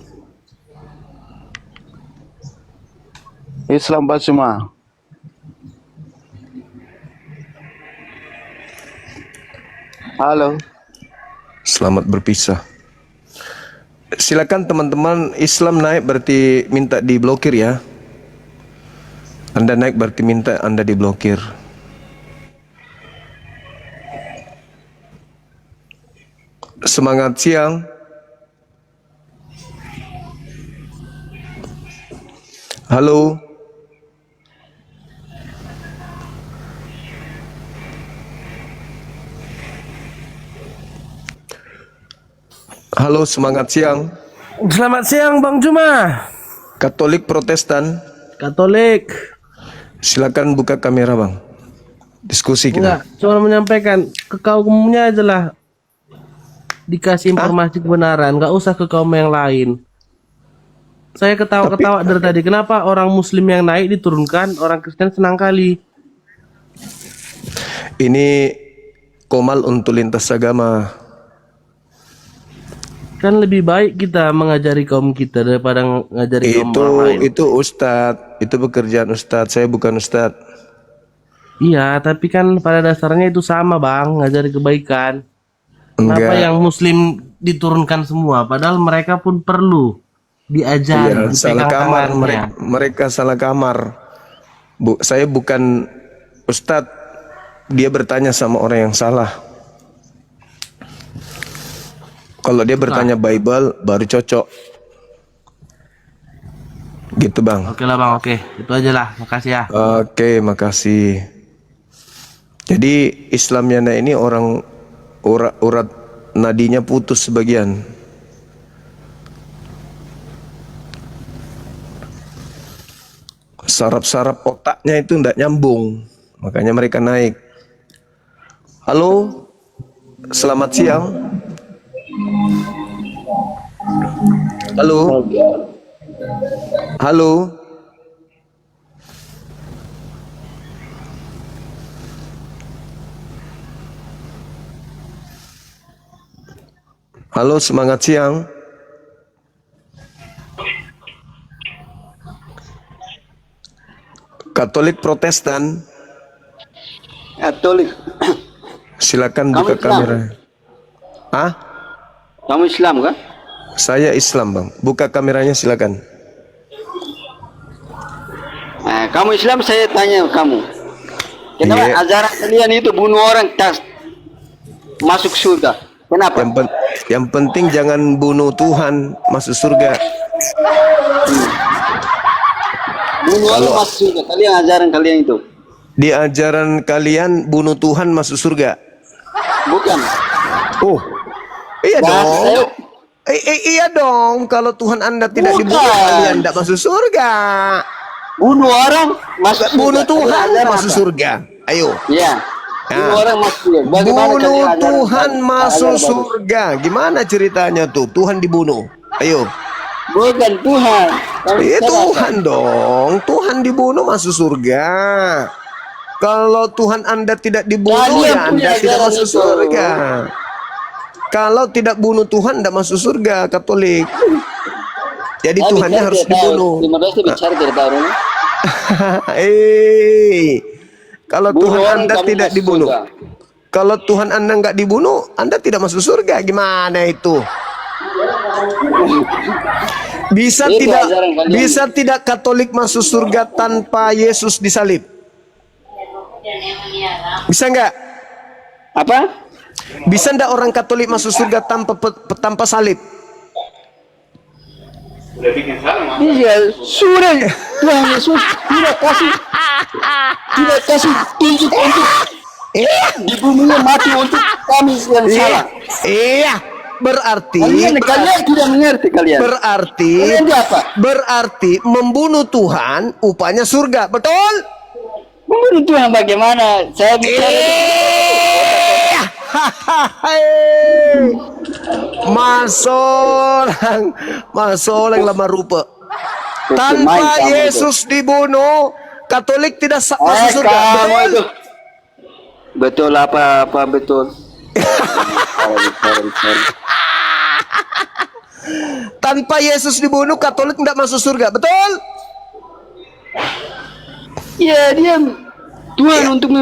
[SPEAKER 6] Islam Pak Cuma. Halo.
[SPEAKER 1] Selamat berpisah. Silakan teman-teman, Islam naik berarti minta diblokir ya. Anda naik berarti minta Anda diblokir. Semangat siang. Halo. Halo, semangat siang.
[SPEAKER 4] Selamat siang Bang Juma.
[SPEAKER 1] Katolik Protestan.
[SPEAKER 4] Katolik.
[SPEAKER 1] Silakan buka kamera, Bang. Diskusi kita.
[SPEAKER 4] Enggak, cuma menyampaikan ke kaum umumnya aja lah. Dikasih informasi kebenaran, nggak usah ke kaum yang lain. Saya ketawa-ketawa dari tadi. Kenapa orang Muslim yang naik diturunkan, orang Kristen senang kali?
[SPEAKER 1] Ini komal untuk lintas agama.
[SPEAKER 4] Kan lebih baik kita mengajari kaum kita daripada ngajari kaum orang lain.
[SPEAKER 1] Itu Ustadz, itu pekerjaan Ustadz. Saya bukan Ustadz.
[SPEAKER 4] Iya, tapi kan pada dasarnya itu sama Bang, ngajari kebaikan. Kenapa
[SPEAKER 1] Enggak.
[SPEAKER 4] yang Muslim diturunkan semua? Padahal mereka pun perlu diajari,
[SPEAKER 1] Iya, salah
[SPEAKER 4] dipegang
[SPEAKER 1] kamar.
[SPEAKER 4] tangannya.
[SPEAKER 1] Mereka salah kamar. Saya bukan Ustadz. Dia bertanya sama orang yang salah. Kalau dia bertanya Bible, baru cocok. Gitu, Bang.
[SPEAKER 4] Oke lah Bang, oke. Itu aja lah, makasih ya.
[SPEAKER 1] Oke, makasih. Jadi Islamnya ini orang urat nadinya putus sebagian. Saraf-saraf otaknya itu tidak nyambung, makanya mereka naik. Halo, selamat siang. Halo. Halo. Halo, semangat siang. Katolik Protestan.
[SPEAKER 6] Katolik.
[SPEAKER 1] Silakan
[SPEAKER 6] Kamu
[SPEAKER 1] buka
[SPEAKER 6] Islam?
[SPEAKER 1] kamera. Ah?
[SPEAKER 6] Kamu Islam kan?
[SPEAKER 1] Saya Islam, Bang. Buka kameranya silakan.
[SPEAKER 6] Kamu Islam, saya tanya kamu. Kenapa
[SPEAKER 1] Iya.
[SPEAKER 6] ajaran kalian itu bunuh orang tas masuk surga? Kenapa?
[SPEAKER 1] Yang penting jangan bunuh Tuhan masuk surga.
[SPEAKER 6] Bunuh orang masuk surga. Kalian ajaran kalian itu.
[SPEAKER 1] Di ajaran kalian bunuh Tuhan masuk surga.
[SPEAKER 6] Bukan.
[SPEAKER 1] Oh, iya
[SPEAKER 6] Nah,
[SPEAKER 1] dong.
[SPEAKER 6] saya-
[SPEAKER 1] Iya dong. Kalau Tuhan Anda tidak
[SPEAKER 6] Bukan.
[SPEAKER 1] dibunuh, kalian tidak masuk surga.
[SPEAKER 6] Bunuh orang masuk surga.
[SPEAKER 1] Bunuh Tuhan
[SPEAKER 6] Kalian ajaran
[SPEAKER 1] masuk
[SPEAKER 6] apa?
[SPEAKER 1] surga. Ayo.
[SPEAKER 6] Iya. Bunuh orang masuk surga. Bagaimana
[SPEAKER 1] Bunuh
[SPEAKER 6] kalian ajaran?
[SPEAKER 1] Tuhan masuk
[SPEAKER 6] Ajaran bagus.
[SPEAKER 1] surga. Gimana ceritanya tuh? Tuhan dibunuh. Ayo.
[SPEAKER 6] Bukan Tuhan. Kamu
[SPEAKER 1] Iya
[SPEAKER 6] salah.
[SPEAKER 1] Tuhan dong. Tuhan dibunuh masuk surga. Kalau Tuhan Anda tidak dibunuh,
[SPEAKER 6] Kalian
[SPEAKER 1] ya Anda
[SPEAKER 6] punya
[SPEAKER 1] tidak
[SPEAKER 6] ajaran
[SPEAKER 1] masuk
[SPEAKER 6] itu.
[SPEAKER 1] surga. Kalau tidak bunuh Tuhan tidak masuk surga Katolik. Jadi
[SPEAKER 6] Saya
[SPEAKER 1] Tuhannya
[SPEAKER 6] bicara
[SPEAKER 1] harus
[SPEAKER 6] tidak tahu.
[SPEAKER 1] dibunuh.
[SPEAKER 6] 15 bicara tidak tahu.
[SPEAKER 1] Kalau
[SPEAKER 6] Bunuh
[SPEAKER 1] Tuhan
[SPEAKER 6] orang,
[SPEAKER 1] Anda
[SPEAKER 6] kamu
[SPEAKER 1] tidak
[SPEAKER 6] masuk
[SPEAKER 1] dibunuh.
[SPEAKER 6] surga.
[SPEAKER 1] Kalau Tuhan Anda nggak dibunuh, Anda tidak masuk surga. Gimana itu? Bisa
[SPEAKER 6] Itu
[SPEAKER 1] tidak
[SPEAKER 6] ajaran kalian.
[SPEAKER 1] bisa tidak Katolik masuk surga tanpa Yesus disalib? Bisa nggak?
[SPEAKER 6] Apa?
[SPEAKER 1] Bisa nggak orang Katolik masuk surga tanpa salib?
[SPEAKER 6] Iya, sudah Tuhan Yesus tidak kasih tunjuk untuk di bumi mati untuk kami yang salah.
[SPEAKER 1] Iya, berarti
[SPEAKER 6] Kalian tidak mengerti kalian. Kalian itu apa?
[SPEAKER 1] berarti membunuh Tuhan upahnya surga, betul?
[SPEAKER 6] Membunuh Tuhan bagaimana? Saya bicara
[SPEAKER 1] Masolang lama rupa.
[SPEAKER 6] main
[SPEAKER 1] Tanpa
[SPEAKER 6] kamu
[SPEAKER 1] Yesus dibunuh, Katolik tidak masuk surga.
[SPEAKER 6] kamu
[SPEAKER 1] Betul?
[SPEAKER 6] itu. Betul apa betul?
[SPEAKER 1] Tanpa Yesus dibunuh, Katolik tidak masuk surga. Betul?
[SPEAKER 6] Ya dia Tuhan untuk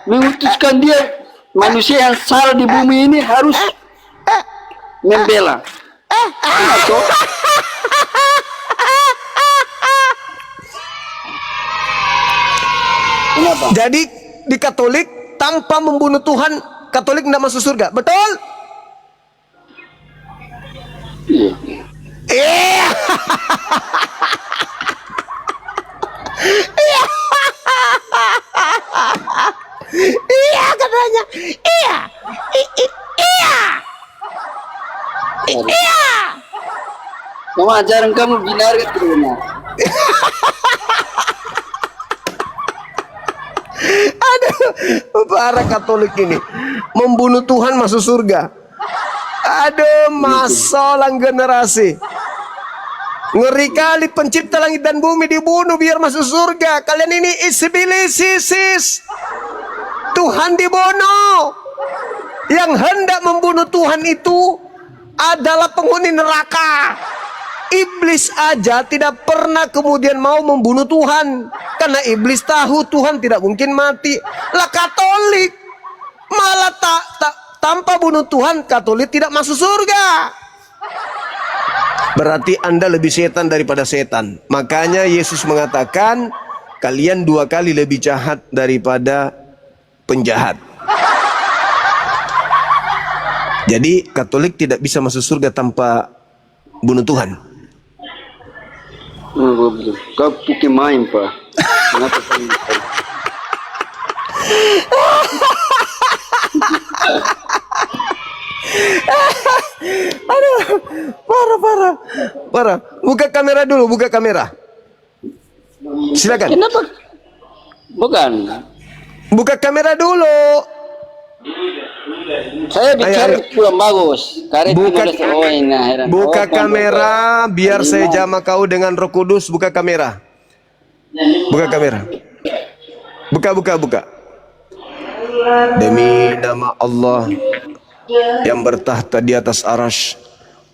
[SPEAKER 6] mengutuskan dia manusia yang salah di bumi ini harus membela. Atau kenapa?
[SPEAKER 1] Jadi di Katolik tanpa membunuh Tuhan, Katolik tidak masuk surga. Betul?
[SPEAKER 6] Iya.
[SPEAKER 1] Iya. Iya katanya. Iya. Iya. Iya.
[SPEAKER 6] Kamu ajaran kamu benar atau benar?
[SPEAKER 1] Aduh, para Katolik ini membunuh Tuhan masuk surga. Aduh, masalah generasi. Ngeri kali pencipta langit dan bumi dibunuh biar masuk surga. Kalian ini iblis. Tuhan dibunuh. Yang hendak membunuh Tuhan itu adalah penghuni neraka. Iblis aja tidak pernah kemudian mau membunuh Tuhan, karena iblis tahu Tuhan tidak mungkin mati. Lah Katolik malah tanpa bunuh Tuhan, Katolik tidak masuk surga. Berarti Anda lebih setan daripada setan. Makanya Yesus mengatakan kalian 2 kali lebih jahat daripada penjahat. Jadi Katolik tidak bisa masuk surga tanpa bunuh Tuhan.
[SPEAKER 6] Kau pikir main pak? Kenapa kamu?
[SPEAKER 1] Aduh, parah. Buka kamera dulu, buka kamera. Silakan.
[SPEAKER 6] Kenapa? Bukan.
[SPEAKER 1] Buka kamera dulu.
[SPEAKER 6] Saya bicara kurang bagus.
[SPEAKER 1] Buka kamera biar saya jamah kau dengan Roh Kudus. Buka kamera. Buka kamera. Buka. Demi nama Allah yang bertahta di atas arasy,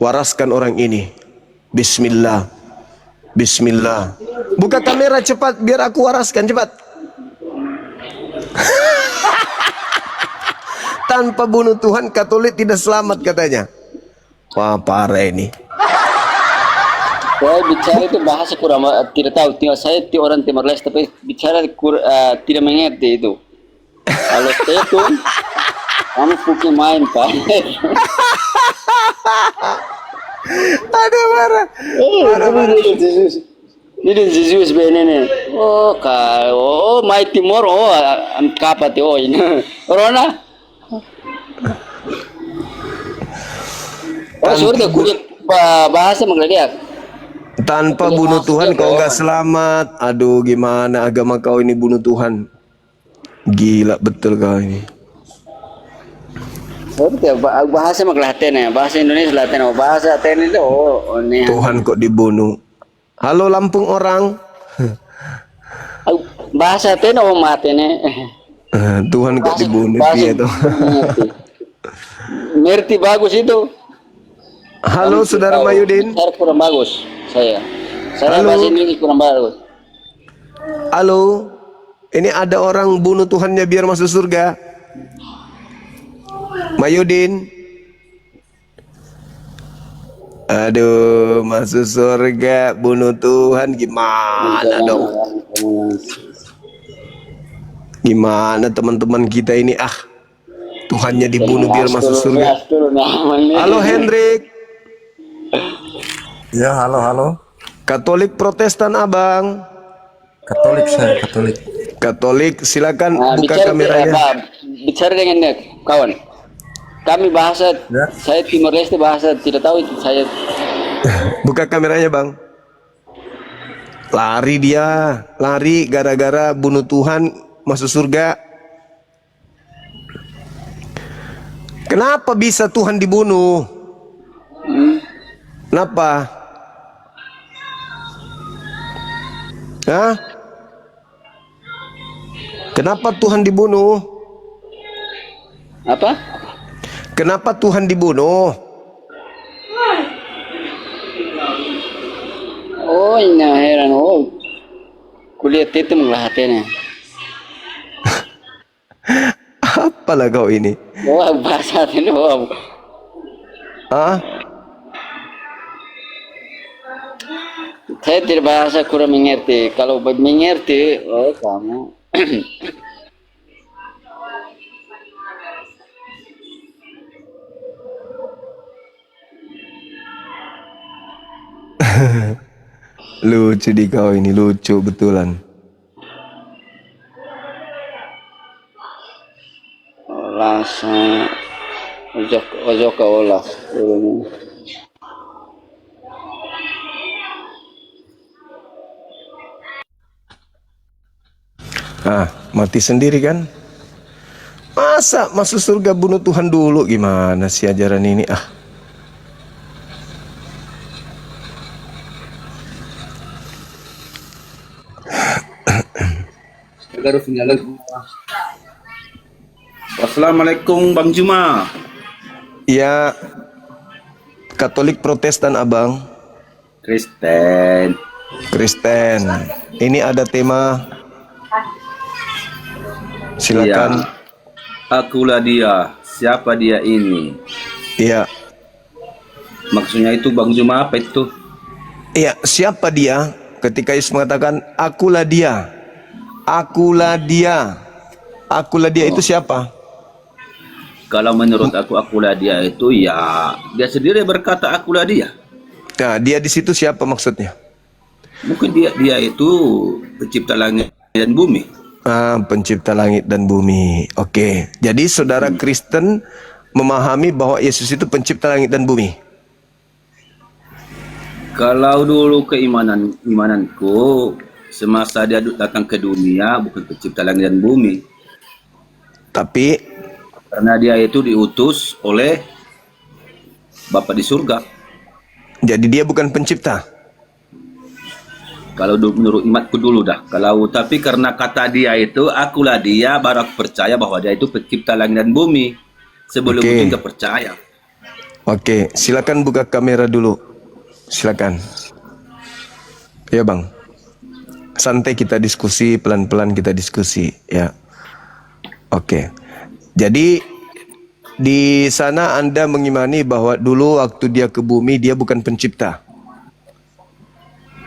[SPEAKER 1] waraskan orang ini. Bismillah. Buka kamera cepat biar aku waraskan cepat. Tanpa bunuh Tuhan, Katolik tidak selamat katanya. Wah, parah ini.
[SPEAKER 6] Saya bicara itu bahasa kurang tidak tahu. Tinggal saya orang Timor Leste tapi bicara tidak mengerti itu. Kalau saya itu kamu pikir main pak.
[SPEAKER 1] Aduh, parah.
[SPEAKER 6] Ini Jesus benar. Oh, my Timor. Oh, kapat oh ini. Corona. Oh, sudah kuliah bahasa menggeledak.
[SPEAKER 1] Tanpa bunuh Tuhan kau nggak selamat. Aduh, gimana agama kau ini bunuh Tuhan? Gila betul kau ini.
[SPEAKER 6] Sudah bahasa menggeledak ya. Bahasa Indonesia Latin. Bahasa Latin itu ini.
[SPEAKER 1] Tuhan kok dibunuh. Halo Lampung orang.
[SPEAKER 6] Bahasa Latin mati nih.
[SPEAKER 1] Tuhan kok dibunuh itu.
[SPEAKER 6] Merti bagus itu.
[SPEAKER 1] Halo,
[SPEAKER 6] Kami
[SPEAKER 1] Saudara
[SPEAKER 6] tahu,
[SPEAKER 1] Mayudin.
[SPEAKER 6] bicara kurang bagus saya. Saya
[SPEAKER 1] Halo.
[SPEAKER 6] bahasa Inggris kurang bagus.
[SPEAKER 1] Halo, ini ada orang bunuh Tuhannya biar masuk surga. Mayudin. Aduh, masuk surga, bunuh Tuhan, gimana dong? Gimana teman-teman kita ini? Tuhannya dibunuh biar masuk surga. Halo Hendrik.
[SPEAKER 11] Ya, halo.
[SPEAKER 1] Katolik Protestan Abang.
[SPEAKER 11] Katolik saya, Katolik.
[SPEAKER 1] Katolik, silakan buka
[SPEAKER 6] bicara,
[SPEAKER 1] kameranya.
[SPEAKER 6] bicara dengan dia, kawan. Kami bahasa, saya Timor Leste bahasa tidak tahu itu saya.
[SPEAKER 1] Buka kameranya, Bang. Lari dia, lari gara-gara bunuh Tuhan masuk surga. Kenapa bisa Tuhan dibunuh? Kenapa? Hah? Kenapa Tuhan dibunuh?
[SPEAKER 6] Apa?
[SPEAKER 1] Kenapa Tuhan dibunuh?
[SPEAKER 6] Oh, ini heran. Oh, kuliah itu mengelahatinya.
[SPEAKER 1] Apalah kau ini?
[SPEAKER 6] Wah, bahasa ini wow. Saya tidak bahasa kurang mengerti. Kalau mengerti, oh kamu.
[SPEAKER 1] Lucu di kau ini, lucu betulan.
[SPEAKER 6] Olas, ojok olas.
[SPEAKER 1] Mati sendiri kan? Masa masuk surga bunuh Tuhan dulu? Gimana sih ajaran ini?
[SPEAKER 12] Assalamualaikum Bang Juma.
[SPEAKER 1] Ya, Katolik Protestan Abang.
[SPEAKER 12] Kristen.
[SPEAKER 1] Ini ada tema. Silakan.
[SPEAKER 12] Iya. Akulah dia. Siapa dia ini?
[SPEAKER 1] Iya.
[SPEAKER 12] Maksudnya itu Bang Juma apa itu?
[SPEAKER 1] Iya, siapa dia? Ketika Yesus mengatakan, akulah dia. Akulah dia. Akulah dia itu siapa?
[SPEAKER 12] Kalau menurut aku, akulah dia itu ya dia sendiri berkata akulah dia.
[SPEAKER 1] Nah, dia di situ siapa maksudnya?
[SPEAKER 12] Mungkin dia itu pencipta langit dan bumi.
[SPEAKER 1] Pencipta langit dan bumi. Oke. Jadi saudara Kristen memahami bahwa Yesus itu pencipta langit dan bumi.
[SPEAKER 12] Kalau dulu imananku semasa dia datang ke dunia bukan pencipta langit dan bumi.
[SPEAKER 1] Tapi
[SPEAKER 12] karena dia itu diutus oleh Bapa di surga.
[SPEAKER 1] Jadi dia bukan pencipta.
[SPEAKER 12] Kalau menurut imatku dulu dah. Tapi karena kata dia itu akulah dia, baru aku percaya bahwa dia itu pencipta langit dan bumi. Sebelum itu nggak percaya.
[SPEAKER 1] Oke, silakan buka kamera dulu. Silakan. Ya Bang. Santai kita diskusi, pelan-pelan kita diskusi ya. Oke. Jadi di sana Anda mengimani bahwa dulu waktu dia ke bumi dia bukan pencipta.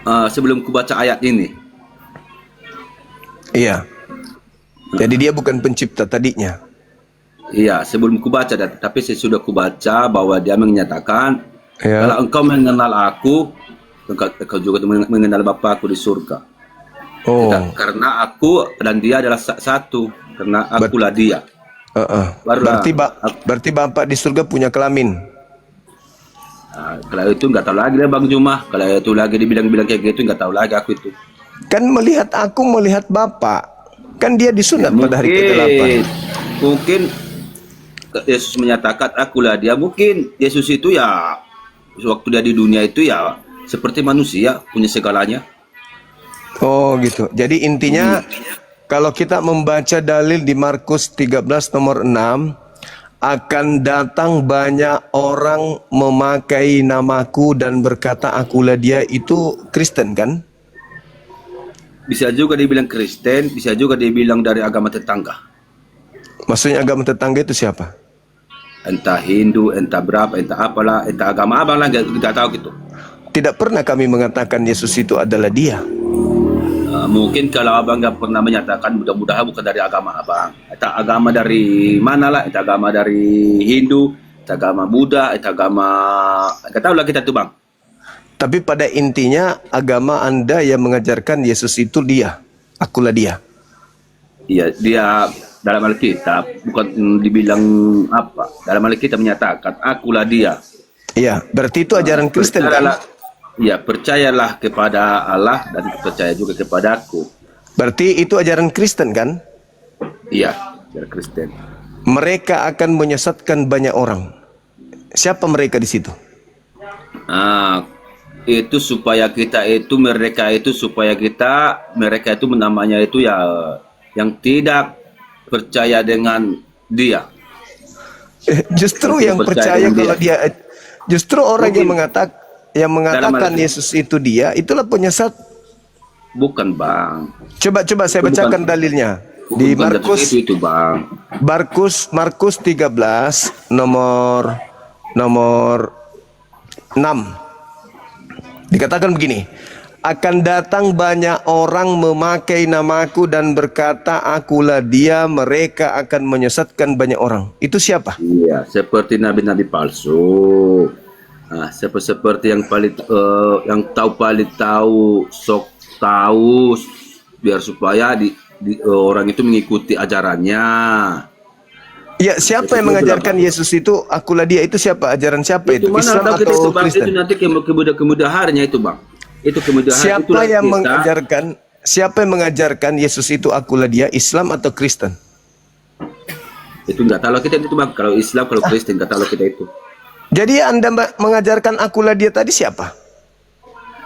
[SPEAKER 12] Sebelum ku baca ayat ini.
[SPEAKER 1] Iya. Jadi dia bukan pencipta tadinya.
[SPEAKER 12] Iya, sebelum ku baca, tapi sesudah ku baca bahwa dia menyatakan kalau engkau mengenal aku, engkau juga mengenal Bapakku di surga. Karena aku dan dia adalah satu, karena akulah dia.
[SPEAKER 1] Berarti Bapak di surga punya kelamin.
[SPEAKER 12] Kalau itu nggak tahu lagi deh Bang Juma. Kalau itu lagi dibilang-bilang kayak gitu nggak tahu lagi aku itu.
[SPEAKER 1] Kan melihat aku melihat Bapak. Kan dia disunat pada hari ke-8.
[SPEAKER 12] Mungkin Yesus menyatakan akulah dia. Mungkin Yesus itu ya waktu dia di dunia itu ya seperti manusia punya segalanya.
[SPEAKER 1] Oh gitu. Jadi intinya kalau kita membaca dalil di Markus 13 nomor 6, akan datang banyak orang memakai namaku dan berkata akulah dia, itu Kristen kan?
[SPEAKER 12] Bisa juga dibilang Kristen, bisa juga dibilang dari agama tetangga.
[SPEAKER 1] Maksudnya agama tetangga itu siapa?
[SPEAKER 12] Entah Hindu, entah berapa, entah apalah, entah agama abang lah, nggak tahu gitu.
[SPEAKER 1] Tidak pernah kami mengatakan Yesus itu adalah dia.
[SPEAKER 12] Mungkin kalau abang nggak pernah menyatakan, mudah-mudahan bukan dari agama abang. Entah agama dari mana lah, entah agama dari Hindu, entah agama Buddha, entah agama, nggak tahu lah kita tuh bang.
[SPEAKER 1] Tapi pada intinya agama Anda yang mengajarkan Yesus itu dia, akulah dia.
[SPEAKER 12] Iya, dia dalam Alkitab bukan dibilang apa. Dalam Alkitab menyatakan akulah dia.
[SPEAKER 1] Iya, berarti itu ajaran Kristen kan?
[SPEAKER 12] Ya, percayalah kepada Allah dan percaya juga kepada aku.
[SPEAKER 1] Berarti itu ajaran Kristen kan?
[SPEAKER 12] Iya, ajaran Kristen.
[SPEAKER 1] Mereka akan menyesatkan banyak orang. Siapa mereka di situ?
[SPEAKER 12] Itu supaya kita itu, mereka itu namanya itu ya yang tidak percaya dengan dia.
[SPEAKER 1] Justru yang percaya kalau dia, justru orang yang mengatakan Yesus itu dia, itulah penyesat.
[SPEAKER 12] Bukan bang.
[SPEAKER 1] Coba saya bacakan dalilnya di Markus.
[SPEAKER 12] Itu bang.
[SPEAKER 1] Markus 13 nomor 6. Dikatakan begini, akan datang banyak orang memakai namaku dan berkata akulah dia, mereka akan menyesatkan banyak orang. Itu siapa?
[SPEAKER 12] Iya, seperti nabi-nabi palsu. Seperti yang paling tahu sok tahu biar supaya orang itu mengikuti ajarannya.
[SPEAKER 1] Ya, siapa yang mengajarkan Yesus itu akulah dia, itu siapa? Ajaran siapa itu? Islam atau Kristen?
[SPEAKER 12] Itu nanti kemudahannya itu bang. Itu kemudahan.
[SPEAKER 1] Siapa yang mengajarkan Yesus itu akulah dia, Islam atau Kristen?
[SPEAKER 12] Itu nggak tahu kita itu bang. Kalau Islam, kalau Kristen nggak tahu kita itu.
[SPEAKER 1] Jadi Anda mengajarkan akulah dia tadi siapa?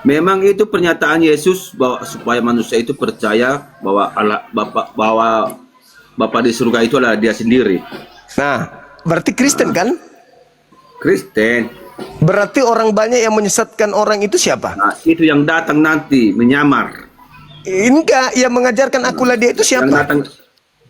[SPEAKER 12] Memang itu pernyataan Yesus bahwa supaya manusia itu percaya bahwa Allah Bapa di surga itu adalah dia sendiri.
[SPEAKER 1] Nah, berarti Kristen kan?
[SPEAKER 12] Kristen.
[SPEAKER 1] Berarti orang banyak yang menyesatkan orang itu siapa?
[SPEAKER 12] Nah, itu yang datang nanti menyamar.
[SPEAKER 1] Enggak, yang mengajarkan akulah dia itu siapa?
[SPEAKER 12] Yang datang,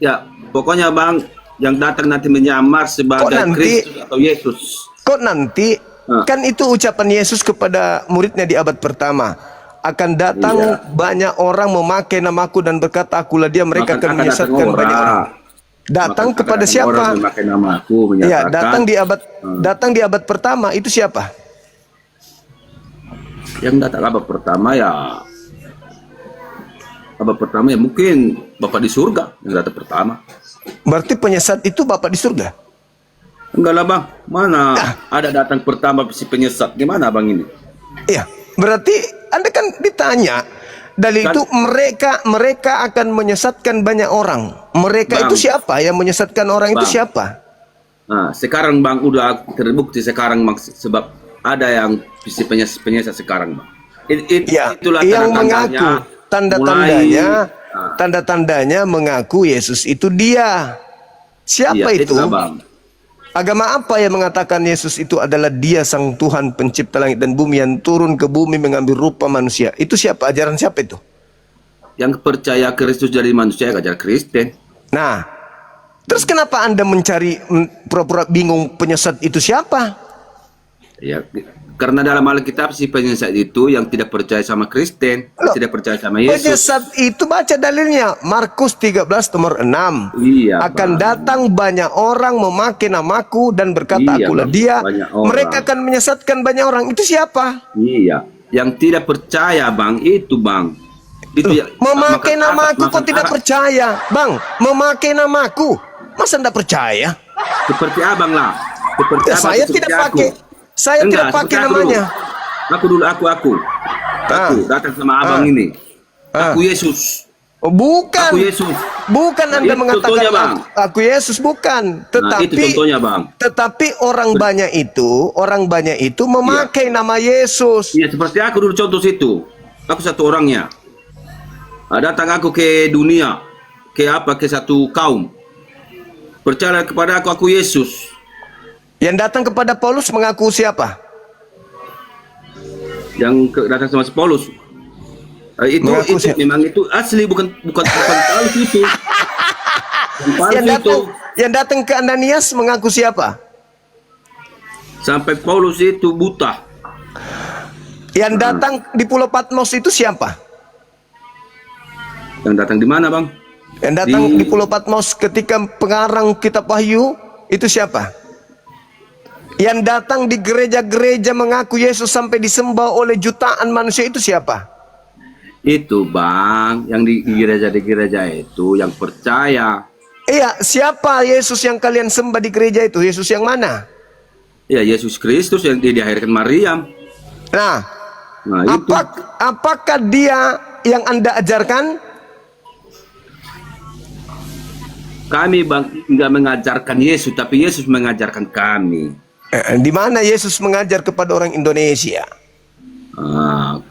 [SPEAKER 12] ya pokoknya bang, yang datang nanti menyamar sebagai Kristus atau Yesus.
[SPEAKER 1] Kok nanti? Kan itu ucapan Yesus kepada muridnya di abad pertama. Akan datang banyak orang memakai namaku dan berkata akulah dia, mereka akan menyesatkan banyak orang. Datang kepada siapa?
[SPEAKER 12] Orang memakai namaku,
[SPEAKER 1] ya, datang di abad pertama itu siapa?
[SPEAKER 12] Yang datang abad pertama ya mungkin Bapak di surga yang datang pertama.
[SPEAKER 1] Berarti penyesat itu Bapak di surga?
[SPEAKER 12] Enggak lah bang, mana ada datang pertama si penyesat, gimana bang ini?
[SPEAKER 1] Iya, berarti Anda kan ditanya dari itu mereka akan menyesatkan banyak orang. Mereka itu siapa? Yang menyesatkan orang itu siapa?
[SPEAKER 12] Nah, sekarang bang udah terbukti sekarang bang, sebab ada yang si penyesat sekarang bang. Itulah
[SPEAKER 1] yang mengaku tanda-tandanya mengaku Yesus itu dia. Siapa itu?
[SPEAKER 12] Bang.
[SPEAKER 1] Agama apa yang mengatakan Yesus itu adalah dia sang Tuhan pencipta langit dan bumi yang turun ke bumi mengambil rupa manusia? Itu siapa? Ajaran siapa itu?
[SPEAKER 12] Yang percaya Kristus jadi manusia, ajaran Kristen.
[SPEAKER 1] Nah, terus kenapa Anda mencari pura-pura bingung penyesat itu siapa?
[SPEAKER 12] Ya, karena dalam Alkitab si penyesat itu yang tidak percaya sama Kristen, tidak percaya sama Yesus.
[SPEAKER 1] Penyesat itu baca dalilnya Markus 13 nomor 6.
[SPEAKER 12] Iya,
[SPEAKER 1] akan datang banyak orang memakai namaku dan berkata akulah dia, mereka akan menyesatkan banyak orang. Itu siapa?
[SPEAKER 12] Iya, yang tidak percaya bang, itu bang. Itu
[SPEAKER 1] memakai namaku kok tidak percaya, bang? Memakai namaku, masa tidak percaya?
[SPEAKER 12] Seperti abang lah. Seperti
[SPEAKER 1] saya tidak pakai. Saya tidak pakai namanya.
[SPEAKER 12] Aku datang sama abang ini. Aku Yesus.
[SPEAKER 1] Oh, bukan.
[SPEAKER 12] Aku Yesus.
[SPEAKER 1] Bukan Anda mengatakan aku Yesus, bukan. Tetapi
[SPEAKER 12] itu contohnya, bang.
[SPEAKER 1] Tetapi orang banyak itu memakai nama Yesus.
[SPEAKER 12] Iya, seperti aku dulu contoh situ. Aku satu orangnya. Datang aku ke dunia, ke satu kaum. Percaya kepada aku Yesus.
[SPEAKER 1] Yang datang kepada Paulus mengaku siapa?
[SPEAKER 12] Yang datang sama Paulus. Itu memang itu asli, bukan Paulus itu.
[SPEAKER 1] Yang datang ke Ananias mengaku siapa?
[SPEAKER 12] Sampai Paulus itu buta.
[SPEAKER 1] Yang datang di Pulau Patmos itu siapa?
[SPEAKER 12] Yang datang di mana, Bang?
[SPEAKER 1] Yang datang di Pulau Patmos ketika pengarang kitab Wahyu itu siapa? Yang datang di gereja-gereja mengaku Yesus sampai disembah oleh jutaan manusia itu siapa?
[SPEAKER 12] Itu, Bang, yang di gereja itu yang percaya.
[SPEAKER 1] Iya, siapa Yesus yang kalian sembah di gereja itu? Yesus yang mana?
[SPEAKER 12] Ya, Yesus Kristus yang dilahirkan Maryam.
[SPEAKER 1] Nah
[SPEAKER 12] itu.
[SPEAKER 1] Apakah dia yang Anda ajarkan?
[SPEAKER 12] Kami, Bang, nggak mengajarkan Yesus, tapi Yesus mengajarkan kami.
[SPEAKER 1] Di mana Yesus mengajar kepada orang Indonesia?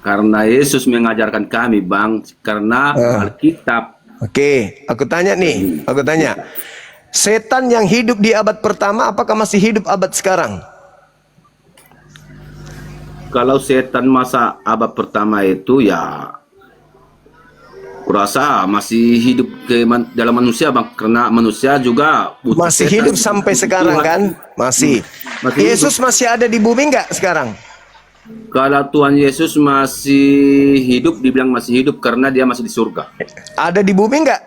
[SPEAKER 12] Karena Yesus mengajarkan kami, Bang, karena Alkitab.
[SPEAKER 1] Oke, aku tanya nih, setan yang hidup di abad pertama apakah masih hidup abad sekarang?
[SPEAKER 12] Kalau setan masa abad pertama itu ya kurasa masih hidup dalam manusia, Bang, karena manusia juga
[SPEAKER 1] masih hidup sampai sekarang kan? Masih Yesus hidup. Masih ada di bumi nggak sekarang?
[SPEAKER 12] Kalau Tuhan Yesus masih hidup, dibilang masih hidup karena dia masih di surga.
[SPEAKER 1] Ada di bumi nggak?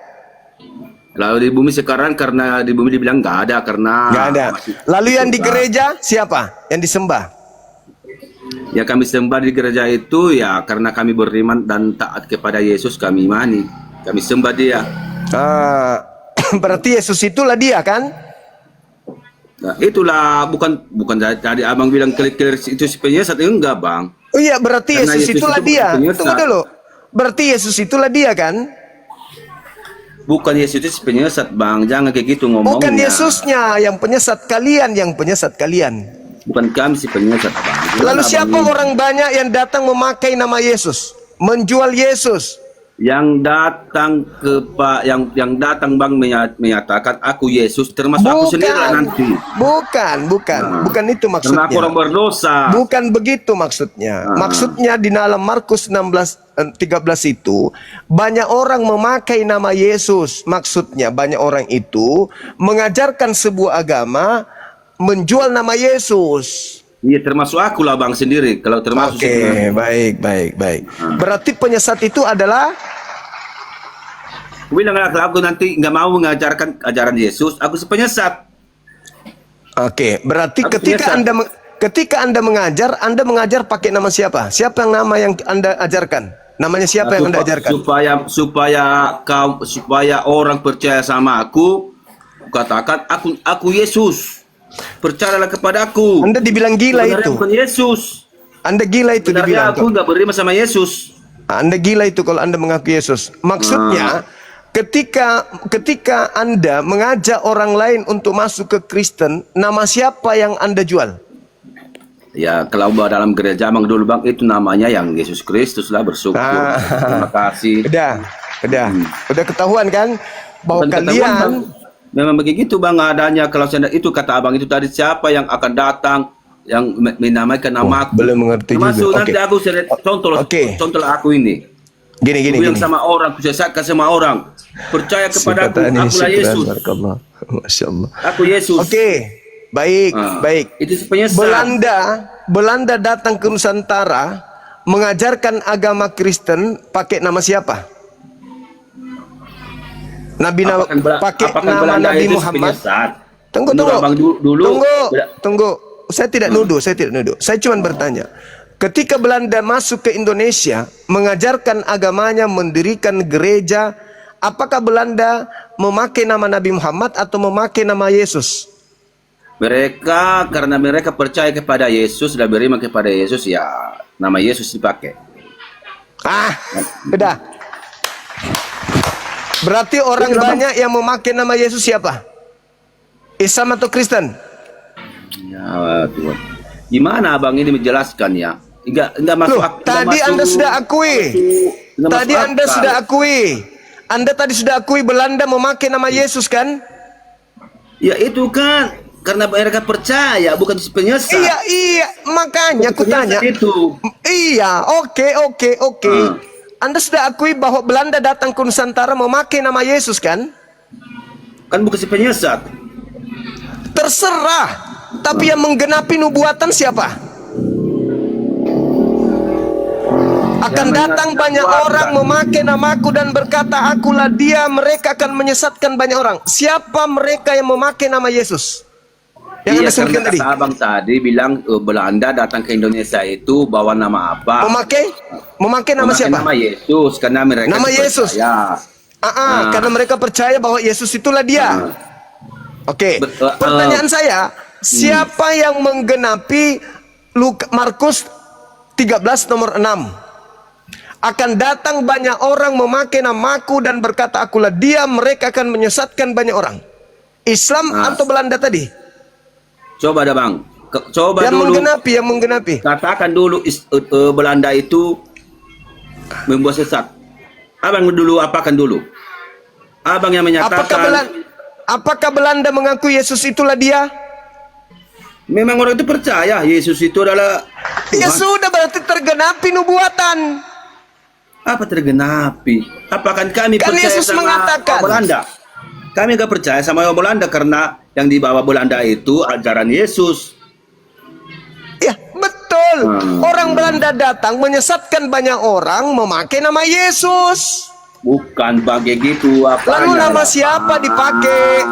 [SPEAKER 12] Lalu di bumi sekarang, karena di bumi dibilang nggak ada karena
[SPEAKER 1] nggak ada. Lalu yang di gereja siapa yang disembah?
[SPEAKER 12] Ya, kami sembah di gereja itu ya karena kami beriman dan taat kepada Yesus, kami imani, kami sembah dia.
[SPEAKER 1] Berarti Yesus itulah dia kan?
[SPEAKER 12] Nah, itulah bukan tadi abang bilang clear itu si penyesat, enggak, Bang.
[SPEAKER 1] Oh iya, berarti Yesus itulah dia. Tunggu dulu. Berarti Yesus itulah dia kan?
[SPEAKER 12] Bukan Yesus itu si penyesat, Bang. Jangan kayak gitu ngomongnya.
[SPEAKER 1] Bukan Yesusnya yang penyesat, kalian yang penyesat kalian.
[SPEAKER 12] Bukan kami si penyesat, Bang.
[SPEAKER 1] Lalu siapa orang banyak yang datang memakai nama Yesus, menjual Yesus?
[SPEAKER 12] Yang datang yang datang, Bang, menyatakan aku Yesus, termasuk aku sendiri nanti.
[SPEAKER 1] Bukan itu maksudnya.
[SPEAKER 12] Karena aku orang berdosa.
[SPEAKER 1] Bukan begitu maksudnya. Maksudnya di dalam Markus 16:13 itu banyak orang memakai nama Yesus. Maksudnya banyak orang itu mengajarkan sebuah agama, menjual nama Yesus.
[SPEAKER 12] Iya, termasuk aku lah, Bang, sendiri. Kalau termasuk.
[SPEAKER 1] Oke, baik. Berarti penyesat itu adalah.
[SPEAKER 12] Bilang aku nanti nggak mau mengajarkan ajaran Yesus, aku penyesat.
[SPEAKER 1] Oke, berarti ketika Anda mengajar pakai nama siapa? Siapa yang nama yang Anda ajarkan? Namanya siapa yang Anda ajarkan?
[SPEAKER 12] Supaya orang percaya sama aku, katakan aku Yesus. Percayalah kepadaku.
[SPEAKER 1] Anda dibilang gila
[SPEAKER 12] sebenarnya
[SPEAKER 1] itu.
[SPEAKER 12] Bukan Yesus.
[SPEAKER 1] Anda gila itu
[SPEAKER 12] sebenarnya
[SPEAKER 1] dibilang.
[SPEAKER 12] Aku nggak beriman sama Yesus.
[SPEAKER 1] Anda gila itu kalau Anda mengaku Yesus. Maksudnya ketika Anda mengajak orang lain untuk masuk ke Kristen, nama siapa yang Anda jual?
[SPEAKER 12] Ya, kalau dalam gereja, Bang, dulu, Bang, itu namanya yang Yesus Kristus lah, bersyukur. Terima kasih.
[SPEAKER 1] Udah ketahuan kan bahwa kalian
[SPEAKER 12] memang begitu, Bang, adanya. Kalau itu kata Abang itu tadi, siapa yang akan datang yang menamakan nama aku?
[SPEAKER 1] Belum mengerti
[SPEAKER 12] termasuk
[SPEAKER 1] juga.
[SPEAKER 12] Nanti aku contoh aku ini. Gini. Sama orang, kusesatkan sama orang. Percaya kepada akulah Yesus.
[SPEAKER 1] Masya Allah.
[SPEAKER 12] Aku Yesus.
[SPEAKER 1] Oke, baik.
[SPEAKER 12] Itu penyesat.
[SPEAKER 1] Belanda datang ke Nusantara mengajarkan agama Kristen pakai nama siapa? Pakai nama Nabi Muhammad. Tunggu. Saya tidak nuduh. Saya cuma bertanya. Ketika Belanda masuk ke Indonesia, mengajarkan agamanya, mendirikan gereja, apakah Belanda memakai nama Nabi Muhammad atau memakai nama Yesus?
[SPEAKER 12] Mereka, karena mereka percaya kepada Yesus dan beriman kepada Yesus, ya nama Yesus dipakai.
[SPEAKER 1] Udah. Berarti orang banyak yang memakai nama Yesus siapa? Islam atau Kristen?
[SPEAKER 12] Ya, Tuhan. Gimana Abang ini menjelaskan ya? Enggak masuk akal.
[SPEAKER 1] Tadi Anda sudah akui. Anda tadi sudah akui Belanda memakai nama Yesus kan?
[SPEAKER 12] Ya itu kan karena mereka percaya, bukan penyesat.
[SPEAKER 1] Iya, makanya aku tanya.
[SPEAKER 12] Itu.
[SPEAKER 1] Iya, oke. Anda sudah akui bahwa Belanda datang ke Nusantara memakai nama Yesus kan?
[SPEAKER 12] Kan bukan si penyesat.
[SPEAKER 1] Terserah. Tapi yang menggenapi nubuatan siapa? Akan datang banyak orang memakai namaku dan berkata, akulah dia, mereka akan menyesatkan banyak orang. Siapa mereka yang memakai nama Yesus? Yang Anda sebutkan tadi.
[SPEAKER 12] Abang tadi bilang Belanda datang ke Indonesia itu bawa nama apa?
[SPEAKER 1] Memakai nama siapa?
[SPEAKER 12] Nama Yesus, karena mereka
[SPEAKER 1] nama Yesus. Karena mereka percaya bahwa Yesus itulah dia. Oke. Pertanyaan saya, siapa yang menggenapi Markus 13 nomor 6? Akan datang banyak orang memakai namaku dan berkata, akulah dia, mereka akan menyesatkan banyak orang. Islam atau Belanda tadi?
[SPEAKER 12] Coba dah bang, coba
[SPEAKER 1] yang
[SPEAKER 12] dulu.
[SPEAKER 1] Yang menggenapi.
[SPEAKER 12] Katakan dulu Belanda itu membuat sesat. Abang dulu apakan dulu? Abang yang menyatakan.
[SPEAKER 1] Apakah Belanda mengaku Yesus itulah dia?
[SPEAKER 12] Memang orang itu percaya Yesus itu adalah Tuhan.
[SPEAKER 1] Ya sudah, berarti tergenapi nubuatan.
[SPEAKER 12] Apa tergenapi? Apakah kami
[SPEAKER 1] kan
[SPEAKER 12] percaya
[SPEAKER 1] Yesus
[SPEAKER 12] sama
[SPEAKER 1] mengatakan
[SPEAKER 12] Belanda? Kami gak percaya sama orang Belanda karena yang dibawa Belanda itu ajaran Yesus.
[SPEAKER 1] Ya betul. Orang Belanda datang menyesatkan banyak orang memakai nama Yesus.
[SPEAKER 12] Bukan begitu.
[SPEAKER 1] Lalu nama siapa dipakai?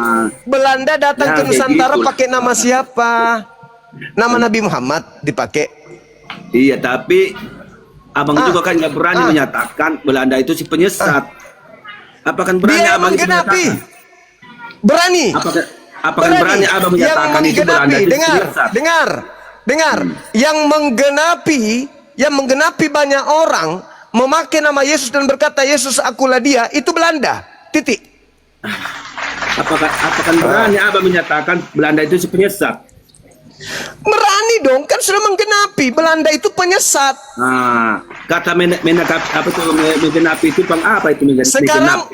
[SPEAKER 1] Belanda datang ke Nusantara pakai nama siapa? Nama Nabi Muhammad dipakai.
[SPEAKER 12] Iya, tapi abang juga kan nggak berani menyatakan Belanda itu si penyesat. Apakah berani abang
[SPEAKER 1] menggenapi? Berani.
[SPEAKER 12] Apakah berani abang menyatakan itu Belanda itu penyesat?
[SPEAKER 1] Dengar. Yang menggenapi banyak orang memakai nama Yesus dan berkata, Yesus akulah dia, itu Belanda. Titik.
[SPEAKER 12] Apakah berani abang menyatakan Belanda itu si penyesat?
[SPEAKER 1] Berani dong, kan sudah menggenapi. Belanda itu penyesat.
[SPEAKER 12] Kata menggenapi itu apa itu menggenapi?
[SPEAKER 1] Sekarang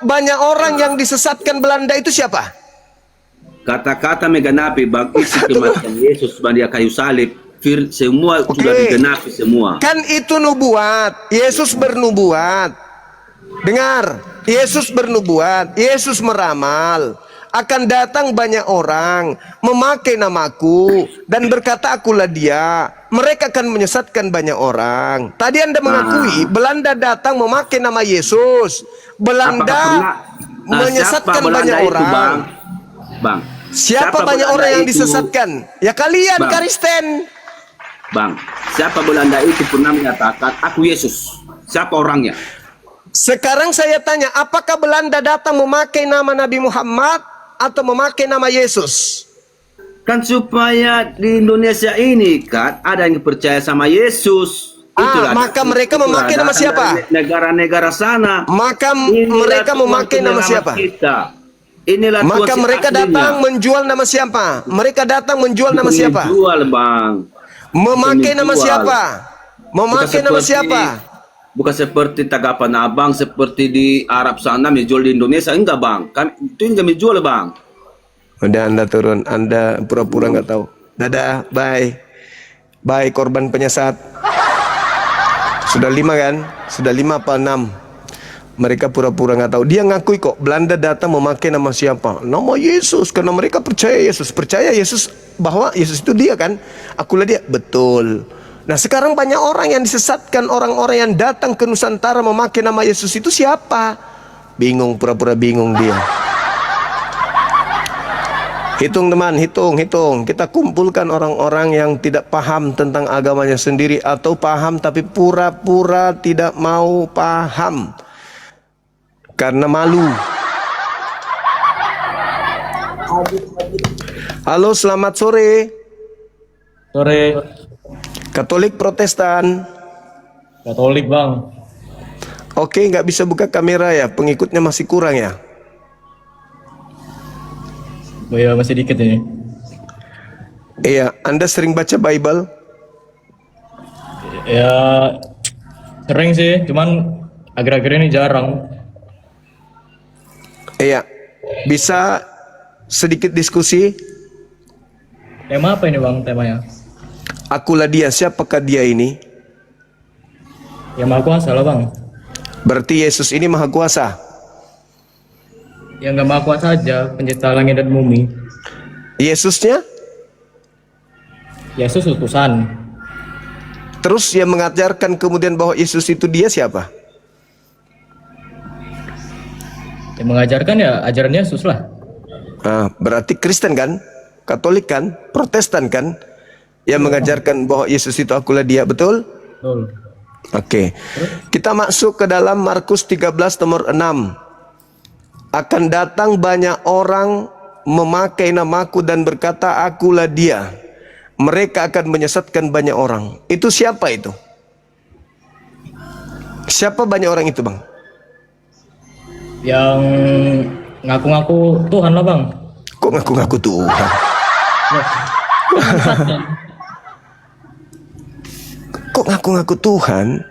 [SPEAKER 1] banyak orang yang disesatkan Belanda itu siapa?
[SPEAKER 12] Kata-kata menggenapi bang, isi kematian Yesus pada kayu salib, semua sudah digenapi semua.
[SPEAKER 1] Kan itu nubuat. Yesus bernubuat. Dengar, Yesus bernubuat. Yesus meramal. Akan datang banyak orang memakai namaku dan berkata akulah dia, mereka akan menyesatkan banyak orang. Tadi Anda mengakui Belanda datang memakai nama Yesus. Belanda menyesatkan banyak orang.
[SPEAKER 12] Bang,
[SPEAKER 1] siapa banyak orang yang disesatkan? Ya kalian, Kristen.
[SPEAKER 12] Bang, siapa Belanda itu pernah menyatakan aku Yesus? Siapa orangnya?
[SPEAKER 1] Sekarang saya tanya, apakah Belanda datang memakai nama Nabi Muhammad atau memakai nama Yesus?
[SPEAKER 12] Kan supaya di Indonesia ini kan ada yang percaya sama Yesus.
[SPEAKER 1] Maka mereka memakai nama siapa?
[SPEAKER 12] Negara-negara sana.
[SPEAKER 1] Maka mereka memakai nama siapa?
[SPEAKER 12] Inilah
[SPEAKER 1] maka mereka datang menjual nama siapa? Mereka datang menjual nama siapa?
[SPEAKER 12] Menjual, bang.
[SPEAKER 1] Memakai nama siapa? Memakai nama siapa?
[SPEAKER 12] Bukan seperti tanggapan abang seperti di Arab sana menjual di Indonesia, enggak bang. Kami itu enggak menjual bang.
[SPEAKER 1] Udah Anda turun, Anda pura-pura nggak tahu. Dadah, bye korban penyesat. Sudah 5 kan? Sudah 5 apa 6? Mereka pura-pura nggak tahu. Dia ngakui kok Belanda datang memakai nama siapa? Nama Yesus, karena mereka percaya Yesus. Percaya Yesus bahwa Yesus itu dia kan? Akulah dia. Betul. Nah sekarang banyak orang yang disesatkan, orang-orang yang datang ke Nusantara memakai nama Yesus itu siapa? Bingung, pura-pura bingung dia. Hitung teman, hitung. Kita kumpulkan orang-orang yang tidak paham tentang agamanya sendiri atau paham tapi pura-pura tidak mau paham karena malu. Halo, selamat sore.
[SPEAKER 13] Sore.
[SPEAKER 1] Katolik Protestan?
[SPEAKER 13] Katolik bang.
[SPEAKER 1] Oke, nggak bisa buka kamera ya, pengikutnya masih kurang ya?
[SPEAKER 13] Oh ya, masih dikit ini.
[SPEAKER 1] Iya, Anda sering baca Bible?
[SPEAKER 13] Ya, sering sih, cuman akhir-akhir ini jarang.
[SPEAKER 1] Iya, bisa Sedikit diskusi.
[SPEAKER 13] Tema apa ini bang temanya?
[SPEAKER 1] Akulah dia, siapakah dia ini?
[SPEAKER 13] Yang Maha Kuasa lah bang.
[SPEAKER 1] Berarti Yesus ini Maha Kuasa.
[SPEAKER 13] Yang nggak Maha Kuasa aja, pencipta langit dan bumi.
[SPEAKER 1] Yesusnya?
[SPEAKER 13] Yesus utusan.
[SPEAKER 1] Terus yang mengajarkan kemudian bahwa Yesus itu dia siapa?
[SPEAKER 13] Yang mengajarkan ya ajaran Yesus lah.
[SPEAKER 1] Berarti Kristen kan? Katolik kan? Protestan kan? Yang mengajarkan bahwa Yesus itu akulah dia, betul?
[SPEAKER 13] Betul.
[SPEAKER 1] Oke. Kita masuk ke dalam Markus 13 nomor 6. Akan datang banyak orang memakai namaku dan berkata akulah dia. Mereka akan menyesatkan banyak orang. Itu siapa itu? Siapa banyak orang itu, Bang?
[SPEAKER 13] Yang ngaku-ngaku Tuhan lah bang.
[SPEAKER 1] Kok ngaku-ngaku Tuhan? Kok ngaku-ngaku Tuhan?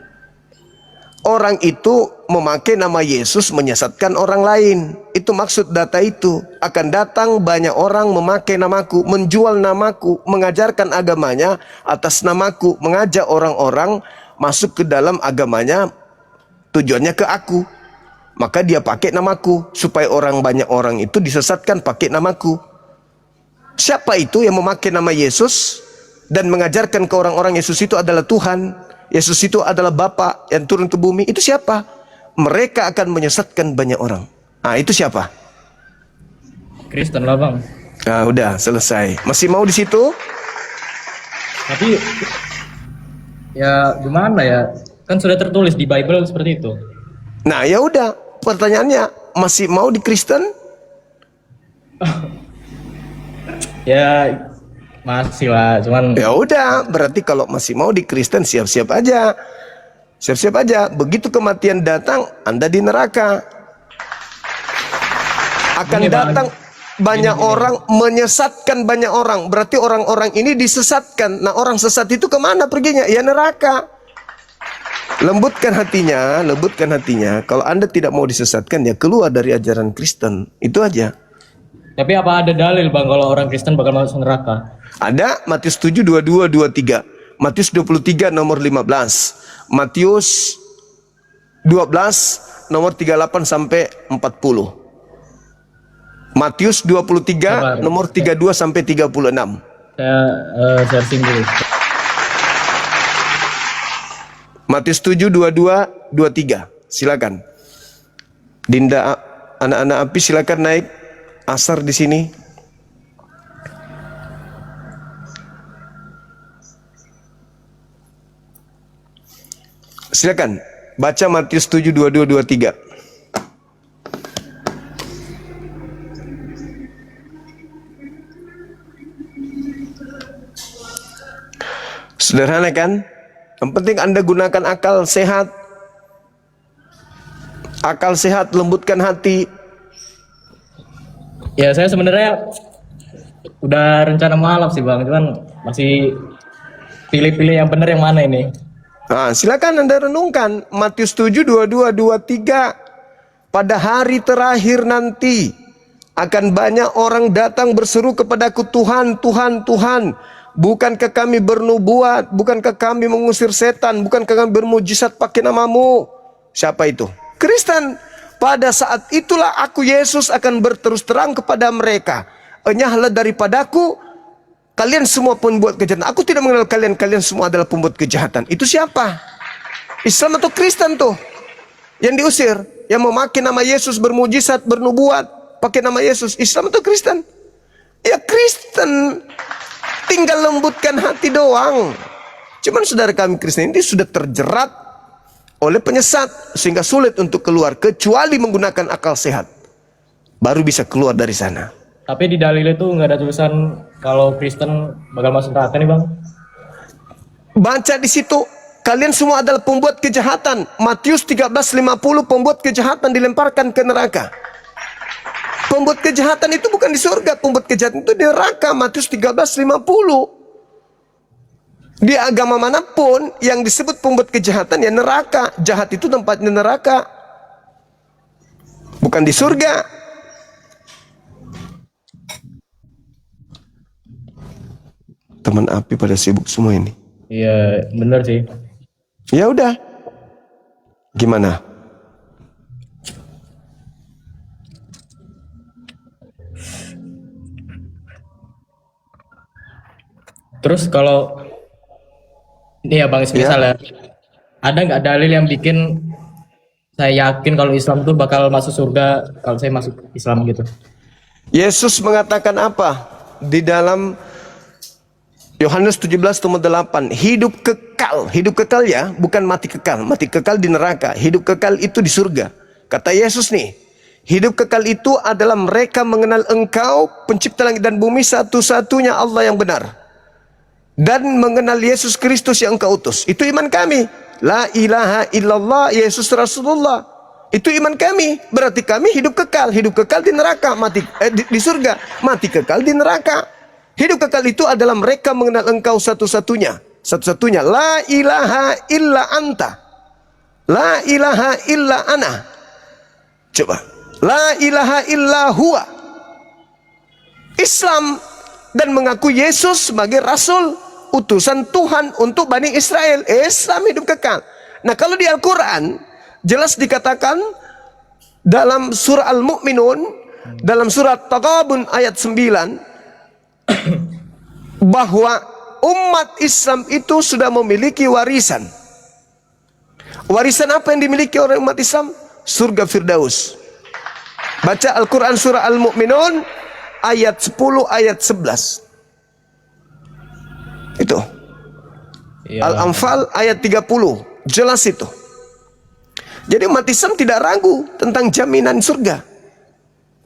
[SPEAKER 1] Orang itu memakai nama Yesus menyesatkan orang lain. Itu maksud data itu. Akan datang banyak orang memakai namaku, menjual namaku, mengajarkan agamanya atas namaku, mengajak orang-orang masuk ke dalam agamanya, tujuannya ke aku. Maka dia pakai namaku, supaya banyak orang itu disesatkan pakai namaku. Siapa itu yang memakai nama Yesus dan mengajarkan ke orang-orang Yesus itu adalah Tuhan, Yesus itu adalah Bapa yang turun ke bumi? Itu siapa? Mereka akan menyesatkan banyak orang. Itu siapa?
[SPEAKER 13] Kristen lah bang.
[SPEAKER 1] Udah selesai. Masih mau di situ?
[SPEAKER 13] Tapi ya gimana ya? Kan sudah tertulis di Bible seperti itu.
[SPEAKER 1] Nah ya udah, pertanyaannya masih mau di Kristen?
[SPEAKER 13] Ya masih lah, cuman
[SPEAKER 1] ya udah, berarti kalau masih mau di Kristen siap-siap aja. Siap-siap aja, begitu kematian datang, Anda di neraka. Akan datang banyak orang menyesatkan banyak orang. Berarti orang-orang ini disesatkan. Nah, orang sesat itu kemana perginya? Ya neraka. Lembutkan hatinya, lembutkan hatinya. Kalau Anda tidak mau disesatkan, ya keluar dari ajaran Kristen. Itu aja.
[SPEAKER 13] Tapi apa ada dalil bang kalau orang Kristen bakal masuk neraka?
[SPEAKER 1] Ada, Matius 7, 22, 23. Matius 23 nomor 15. Matius 12 nomor 38 sampai 40. Matius 23 nomor 32 sampai 36.
[SPEAKER 13] Saya searching dulu.
[SPEAKER 1] Matius 7, 22, 23. Silakan. Dinda, anak-anak api silakan naik. Asar di sini. Silakan baca Matius 7, 22, 23. Sederhana kan? Yang penting Anda gunakan akal sehat. Akal sehat, lembutkan hati.
[SPEAKER 13] Ya saya sebenarnya udah rencana malam sih bang, cuman masih pilih-pilih yang benar yang mana ini.
[SPEAKER 1] Nah, silakan Anda renungkan Matius 7, 22, 23. Pada hari terakhir nanti akan banyak orang datang berseru kepadaku, Tuhan, Tuhan, Tuhan, bukankah kami bernubuat, bukankah kami mengusir setan, bukankah kami bermujizat pakai namamu? Siapa itu? Kristen. Pada saat itulah aku Yesus akan berterus terang kepada mereka, enyahlah daripadaku kalian semua pembuat kejahatan. Aku tidak mengenal kalian, kalian semua adalah pembuat kejahatan. Itu siapa? Islam atau Kristen tuh yang diusir, yang memakai nama Yesus, bermujizat, bernubuat pakai nama Yesus. Islam atau Kristen? Ya Kristen. Tinggal lembutkan hati doang. Cuman saudara kami Kristen ini sudah terjerat oleh penyesat sehingga sulit untuk keluar kecuali menggunakan akal sehat. Baru bisa keluar dari sana.
[SPEAKER 13] Tapi di dalil itu nggak ada tulisan kalau Kristen bakal masuk neraka nih bang.
[SPEAKER 1] Baca di situ, kalian semua adalah pembuat kejahatan. Matius 13:50, pembuat kejahatan dilemparkan ke neraka. Pembuat kejahatan itu bukan di surga, pembuat kejahatan itu di neraka. Matius 13:50. Di agama manapun yang disebut pembuat kejahatan ya neraka. Jahat itu tempatnya neraka, bukan di surga. Teman-teman API pada sibuk semua ini.
[SPEAKER 13] Iya, bener sih.
[SPEAKER 1] Ya udah. Gimana?
[SPEAKER 13] Terus kalau ini ya Bang, misalnya ada nggak dalil yang bikin saya yakin kalau Islam tuh bakal masuk surga kalau saya masuk Islam gitu?
[SPEAKER 1] Yesus mengatakan apa? Di dalam Yohanes 17:8, hidup kekal ya, bukan mati kekal di neraka, hidup kekal itu di surga. Kata Yesus nih, hidup kekal itu adalah mereka mengenal Engkau, pencipta langit dan bumi, satu-satunya Allah yang benar, dan mengenal Yesus Kristus yang Engkau utus. Itu iman kami. La ilaha illallah Yesus Rasulullah. Itu iman kami. Berarti kami hidup kekal di neraka, di surga, mati kekal di neraka. Hidup kekal itu adalah mereka mengenal Engkau satu-satunya. La ilaha illa anta. La ilaha illa ana. Coba. La ilaha illa huwa. Islam dan mengaku Yesus sebagai Rasul, utusan Tuhan untuk Bani Israel. Islam hidup kekal. Nah, kalau di Al-Quran jelas dikatakan dalam surah Al-Mu'minun, dalam surat Taghabun ayat 9, bahwa umat Islam itu sudah memiliki warisan. Warisan apa yang dimiliki oleh umat Islam? Surga Firdaus. Baca Al-Quran surah Al-Mu'minun ayat 10 ayat 11. Itu Al-Anfal ayat 30, jelas itu. Jadi umat Islam tidak ragu tentang jaminan surga.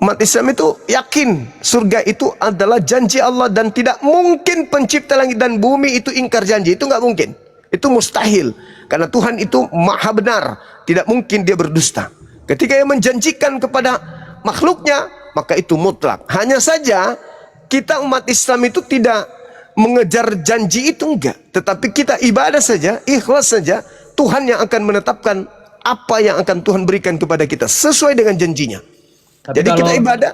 [SPEAKER 1] Umat Islam itu yakin surga itu adalah janji Allah, dan tidak mungkin pencipta langit dan bumi itu ingkar janji. Itu nggak mungkin, itu mustahil, karena Tuhan itu maha benar, tidak mungkin dia berdusta. Ketika ia menjanjikan kepada makhluknya, maka itu mutlak. Hanya saja kita umat Islam itu tidak mengejar janji itu, enggak, tetapi kita ibadah saja, ikhlas saja. Tuhan yang akan menetapkan apa yang akan Tuhan berikan kepada kita sesuai dengan janjinya.
[SPEAKER 13] Tapi
[SPEAKER 1] jadi
[SPEAKER 13] kalau,
[SPEAKER 1] kita ibadah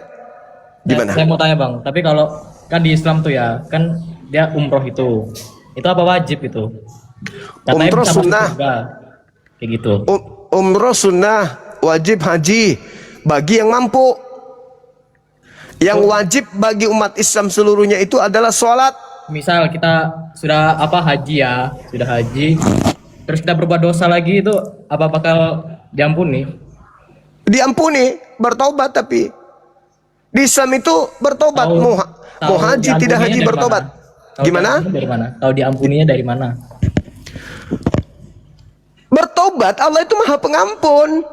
[SPEAKER 1] gimana?
[SPEAKER 13] Saya mau tanya Bang, tapi kalau kan di Islam tuh ya, kan dia umroh itu apa wajib itu? Katanya
[SPEAKER 1] Umroh sunnah,
[SPEAKER 13] kayak gitu.
[SPEAKER 1] Umroh sunnah, wajib haji bagi yang mampu. Yang wajib bagi umat Islam seluruhnya itu adalah sholat.
[SPEAKER 13] Misal kita sudah haji ya, sudah haji, terus kita berbuat dosa lagi, itu apa bakal diampuni?
[SPEAKER 1] Diampuni, bertobat. Tapi di Islam itu bertobat, mau haji tidak haji bertobat. Gimana?
[SPEAKER 13] Dari mana? Tahu diampuninya dari mana?
[SPEAKER 1] Bertobat, Allah itu maha pengampun.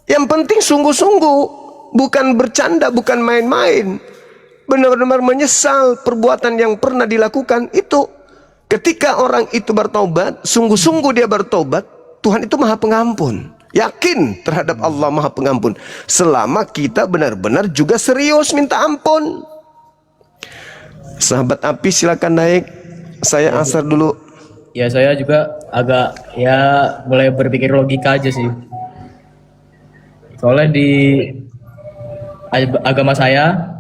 [SPEAKER 1] Yang penting sungguh-sungguh, bukan bercanda, bukan main-main. Benar-benar menyesal perbuatan yang pernah dilakukan itu. Ketika orang itu bertobat, sungguh-sungguh dia bertobat, Tuhan itu maha pengampun. Yakin terhadap Allah maha pengampun, selama kita benar-benar juga serius minta ampun. Sahabat API silakan naik. Saya asar dulu.
[SPEAKER 13] Ya, saya juga agak mulai berpikir logika aja sih. Soalnya di agama saya,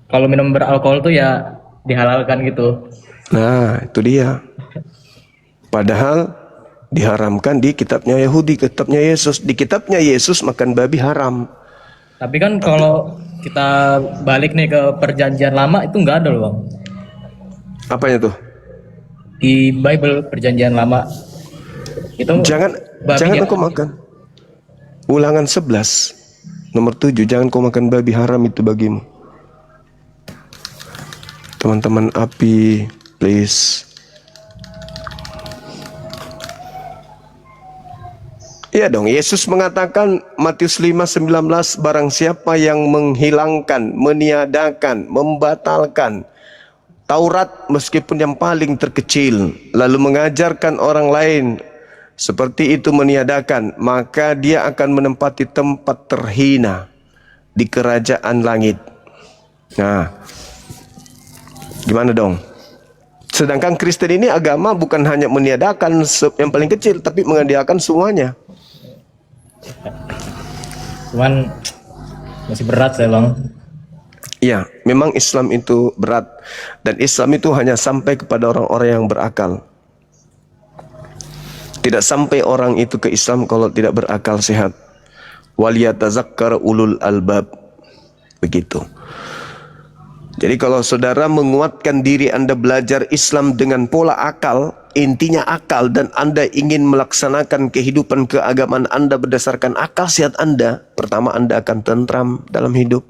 [SPEAKER 13] kalau minum beralkohol tuh ya dihalalkan gitu.
[SPEAKER 1] Nah, itu dia. Padahal diharamkan di kitabnya Yahudi, kitabnya Yesus. Di kitabnya Yesus makan babi haram.
[SPEAKER 13] Tapi kan kalau kita balik nih ke perjanjian lama itu nggak ada loh Bang.
[SPEAKER 1] Apanya tuh?
[SPEAKER 13] Di Bible perjanjian lama itu
[SPEAKER 1] jangan kau makan. Ulangan 11 nomor 7, jangan kau makan babi, haram itu bagimu. Teman-teman API, please. Iya dong, Yesus mengatakan Matius 5:19, barang siapa yang menghilangkan, meniadakan, membatalkan Taurat meskipun yang paling terkecil, lalu mengajarkan orang lain seperti itu meniadakan, maka dia akan menempati tempat terhina di kerajaan langit. Nah, gimana dong? Sedangkan Kristen ini agama bukan hanya meniadakan yang paling kecil, tapi meniadakan semuanya.
[SPEAKER 13] Cuman masih berat saya Bang.
[SPEAKER 1] Ya, memang Islam itu berat. Dan Islam itu hanya sampai kepada orang-orang yang berakal. Tidak sampai orang itu ke Islam kalau tidak berakal sehat. Waliyatazakkar ulul albab. Begitu. Jadi kalau saudara menguatkan diri Anda belajar Islam dengan pola akal, intinya akal, dan Anda ingin melaksanakan kehidupan keagamaan Anda berdasarkan akal sehat Anda, pertama Anda akan tentram dalam hidup.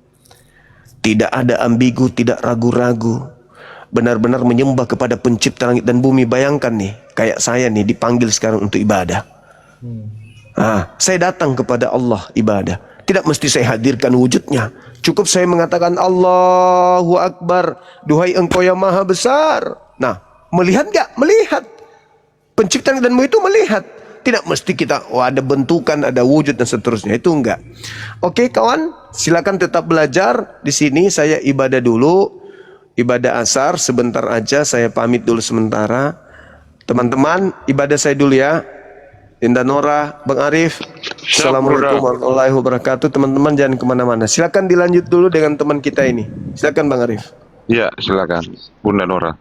[SPEAKER 1] Tidak ada ambigu, tidak ragu-ragu. Benar-benar menyembah kepada pencipta langit dan bumi. Bayangkan nih, kayak saya nih dipanggil sekarang untuk ibadah. Saya datang kepada Allah ibadah. Tidak mesti saya hadirkan wujudnya. Cukup saya mengatakan Allahu Akbar. Duhai engkau yang maha besar. Nah, melihat gak? Melihat. Pencipta langit dan bumi itu melihat. Tidak mesti kita, ada bentukan, ada wujud dan seterusnya. Itu enggak. Oke kawan, silakan tetap belajar. Di sini saya ibadah dulu. Ibadah asar sebentar aja, saya pamit dulu sementara. Teman-teman, ibadah saya dulu ya. Indah Nora, Bang Arif. Assalamualaikum warahmatullahi wabarakatuh. Teman-teman jangan kemana-mana. Silakan dilanjut dulu dengan teman kita ini. Silakan Bang Arif.
[SPEAKER 14] Ya, silakan Bunda Nora.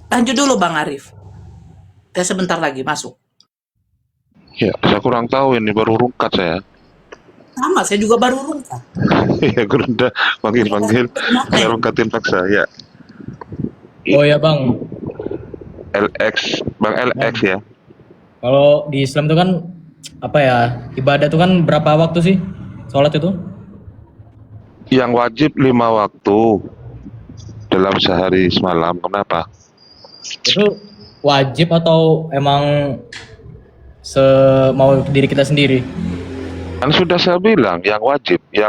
[SPEAKER 15] Lanjut dulu Bang Arif. Saya sebentar lagi masuk.
[SPEAKER 14] Ya, saya kurang tahu ini, baru rungkat saya.
[SPEAKER 15] Sama, saya juga baru rungkat.
[SPEAKER 14] Iya, udah panggil-panggil, saya rungkatin paksa, ya.
[SPEAKER 13] Oh ya Bang,
[SPEAKER 14] LX, Bang LX ya.
[SPEAKER 13] kalau di Islam itu kan apa ya, ibadah itu kan berapa waktu sih sholat itu?
[SPEAKER 14] Yang wajib 5 waktu dalam sehari semalam, kenapa?
[SPEAKER 13] Itu wajib atau emang semau diri kita sendiri?
[SPEAKER 14] Kan sudah saya bilang yang wajib 5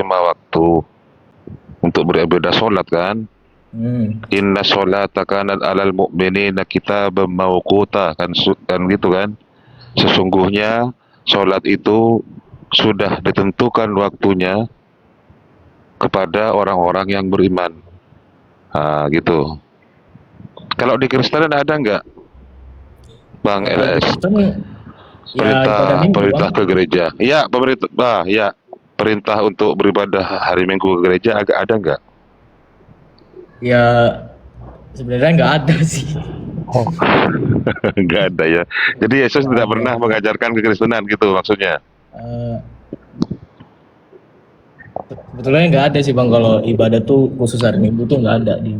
[SPEAKER 14] waktu untuk beribadah sholat kan. Inna sholata kanat alal mu'minina kitaban mawquta kan gitu kan. Sesungguhnya sholat itu sudah ditentukan waktunya kepada orang-orang yang beriman. Gitu. Kalau di Kristen ada nggak, Bang LS? Perintah ke gereja. Ya, perintah untuk beribadah hari Minggu ke gereja ada nggak?
[SPEAKER 13] Ya sebenarnya nggak ada sih.
[SPEAKER 14] Nggak ada ya. Jadi Yesus tidak pernah mengajarkan kekristenan gitu maksudnya.
[SPEAKER 13] Sebetulnya nggak ada sih Bang, kalau ibadah tuh khusus hari Minggu tuh nggak ada di.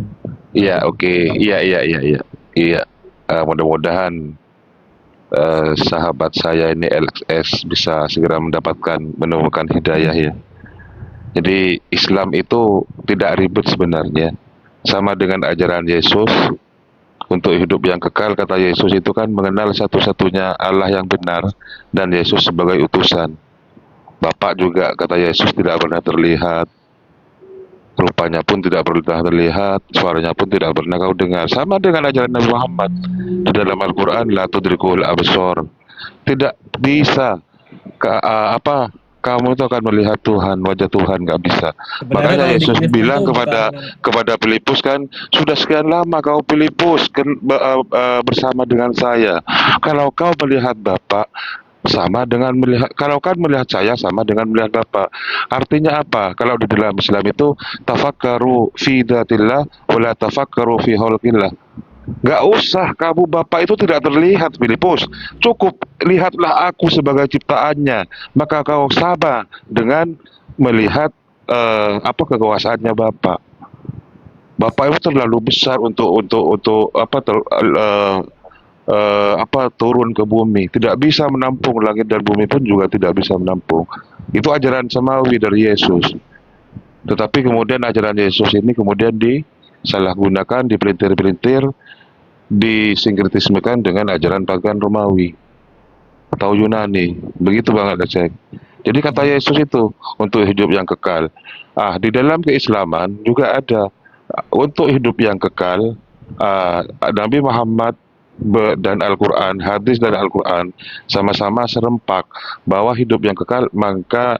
[SPEAKER 14] Iya, oke. Iya. Mudah-mudahan sahabat saya ini LXS bisa segera menemukan hidayah ya. Jadi Islam itu tidak ribet sebenarnya. Sama dengan ajaran Yesus, untuk hidup yang kekal, kata Yesus itu kan mengenal satu-satunya Allah yang benar dan Yesus sebagai utusan. Bapak juga, kata Yesus, tidak pernah terlihat, rupanya pun tidak pernah terlihat, suaranya pun tidak pernah kau dengar. Sama dengan ajaran Nabi Muhammad di dalam Al-Quran, la tudrikul absor, tidak bisa kamu itu akan melihat Tuhan, wajah Tuhan, nggak bisa. Makanya Yesus bilang kepada Filipus kan, sudah sekian lama kau Filipus bersama dengan saya. Kalau kau melihat Bapa sama dengan melihat saya sama dengan melihat Bapa. Artinya apa? Kalau di dalam Islam itu tafakkaru fi dzatillah wa la tafakkaru fi khalqillah. Gak usah kamu Bapak itu tidak terlihat Filipus, cukup lihatlah aku sebagai ciptaannya, maka kau sama dengan melihat kekuasaannya Bapak. Bapak itu terlalu besar untuk turun ke bumi, tidak bisa menampung, langit dan bumi pun juga tidak bisa menampung. Itu ajaran samawi dari Yesus. Tetapi kemudian ajaran Yesus ini kemudian disalahgunakan, dipelintir-pelintir, disinkretismekan dengan ajaran pagan Romawi atau Yunani. Begitu banget cek. Jadi kata Yesus itu untuk hidup yang kekal. Di dalam keislaman juga ada untuk hidup yang kekal. Nabi Muhammad dan Al-Quran, hadis dan Al-Quran sama-sama serempak bahwa hidup yang kekal maka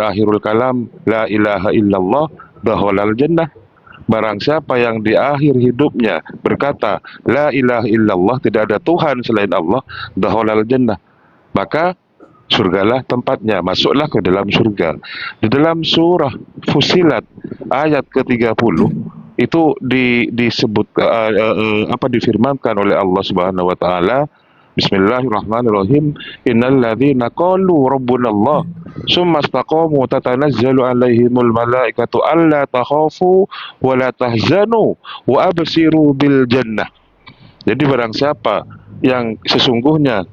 [SPEAKER 14] akhirul kalam la ilaha illallah dakhalal jannah. Barang siapa yang di akhir hidupnya berkata la ilaha illallah, tidak ada Tuhan selain Allah, dakhalal jannah, maka surgalah tempatnya, masuklah ke dalam surga. Di dalam surah Fusilat ayat ke-30 itu disebut difirmankan oleh Allah Subhanahu wa taala, Bismillahirrahmanirrahim, innal ladzina qalu rabbunallah summa istaqamu tatanazzalu alaihimul malaikatu alla takhafu wa la tahzanu wa absiru bil jannah. Jadi barang siapa yang sesungguhnya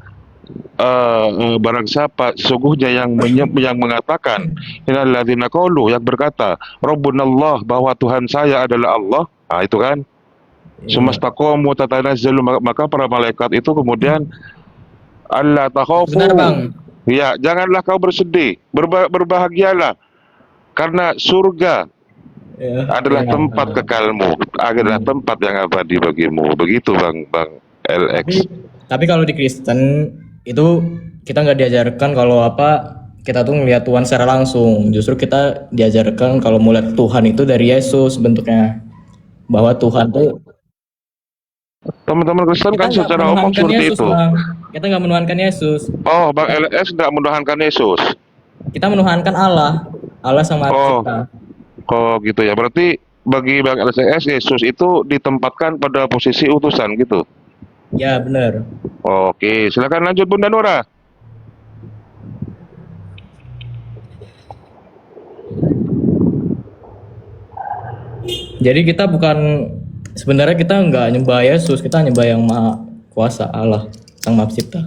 [SPEAKER 14] yang mengatakan innal ladzina qalu, yang berkata rabbunallah, bahwa Tuhan saya adalah Allah. Nah, itu kan. Sumastaqamu tatanazzalu, maka para malaikat itu kemudian alla takhafu.
[SPEAKER 13] Benar, Bang.
[SPEAKER 14] Ya, janganlah kau bersedih, berbahagialah karena surga adalah tempat kekalmu, adalah tempat yang abadi bagimu. Begitu Bang LX.
[SPEAKER 13] Tapi kalau di Kristen itu kita nggak diajarkan kalau kita tuh ngelihat Tuhan secara langsung. Justru kita diajarkan kalau melihat Tuhan itu dari Yesus bentuknya, bahwa Tuhan tuh.
[SPEAKER 14] Teman-teman Kristen kan secara umum seperti
[SPEAKER 13] Yesus,
[SPEAKER 14] itu.
[SPEAKER 13] Bang. Kita nggak menuhankan Yesus.
[SPEAKER 14] Oh, Bang LX nggak menuhankan Yesus.
[SPEAKER 13] Kita menuhankan Allah sama kita.
[SPEAKER 14] Oh gitu ya. Berarti bagi Bang LCS, Yesus itu ditempatkan pada posisi utusan gitu.
[SPEAKER 13] Ya benar.
[SPEAKER 14] Oke, silakan lanjut Bunda Nora.
[SPEAKER 13] Jadi sebenarnya kita nggak nyembah Yesus, kita nyembah yang Maha Kuasa, Allah, Sang Maha Pencipta.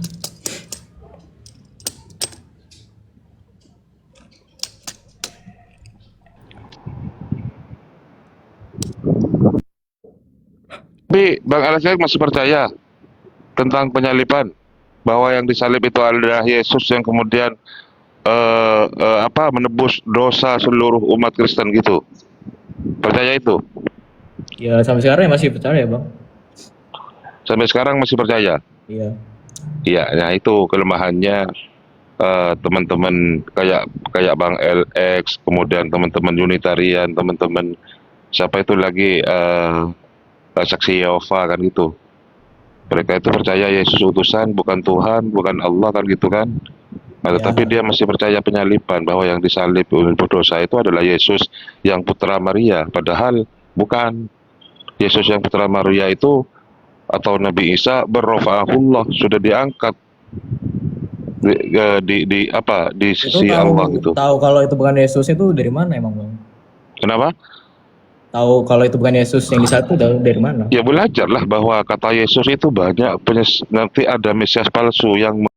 [SPEAKER 14] Tapi Bang Alexander masih percaya tentang penyaliban, bahwa yang disalib itu adalah Yesus yang kemudian menebus dosa seluruh umat Kristen gitu. Percaya itu?
[SPEAKER 13] Ya sampai sekarang masih percaya, Bang.
[SPEAKER 14] Sampai sekarang masih percaya?
[SPEAKER 13] Iya.
[SPEAKER 14] Iya, nah itu kelemahannya teman-teman kayak Bang LX, kemudian teman-teman Unitarian, teman-teman siapa itu lagi saksi Yehova kan gitu. Mereka itu percaya Yesus utusan, bukan Tuhan, bukan Allah kan gitu kan. Nah, tetapi dia masih percaya penyaliban, bahwa yang disalib untuk dosa itu adalah Yesus yang putra Maria, padahal bukan. Yesus yang putra Maria itu atau Nabi Isa berrofa'ahullah, sudah diangkat di sisi Allah gitu.
[SPEAKER 13] Tahu kalau itu bukan Yesus itu dari mana emang, Bang?
[SPEAKER 14] Kenapa?
[SPEAKER 13] Tahu kalau itu bukan Yesus yang disalib itu dari mana?
[SPEAKER 14] Ya belajarlah bahwa kata Yesus itu banyak nanti ada Mesias palsu yang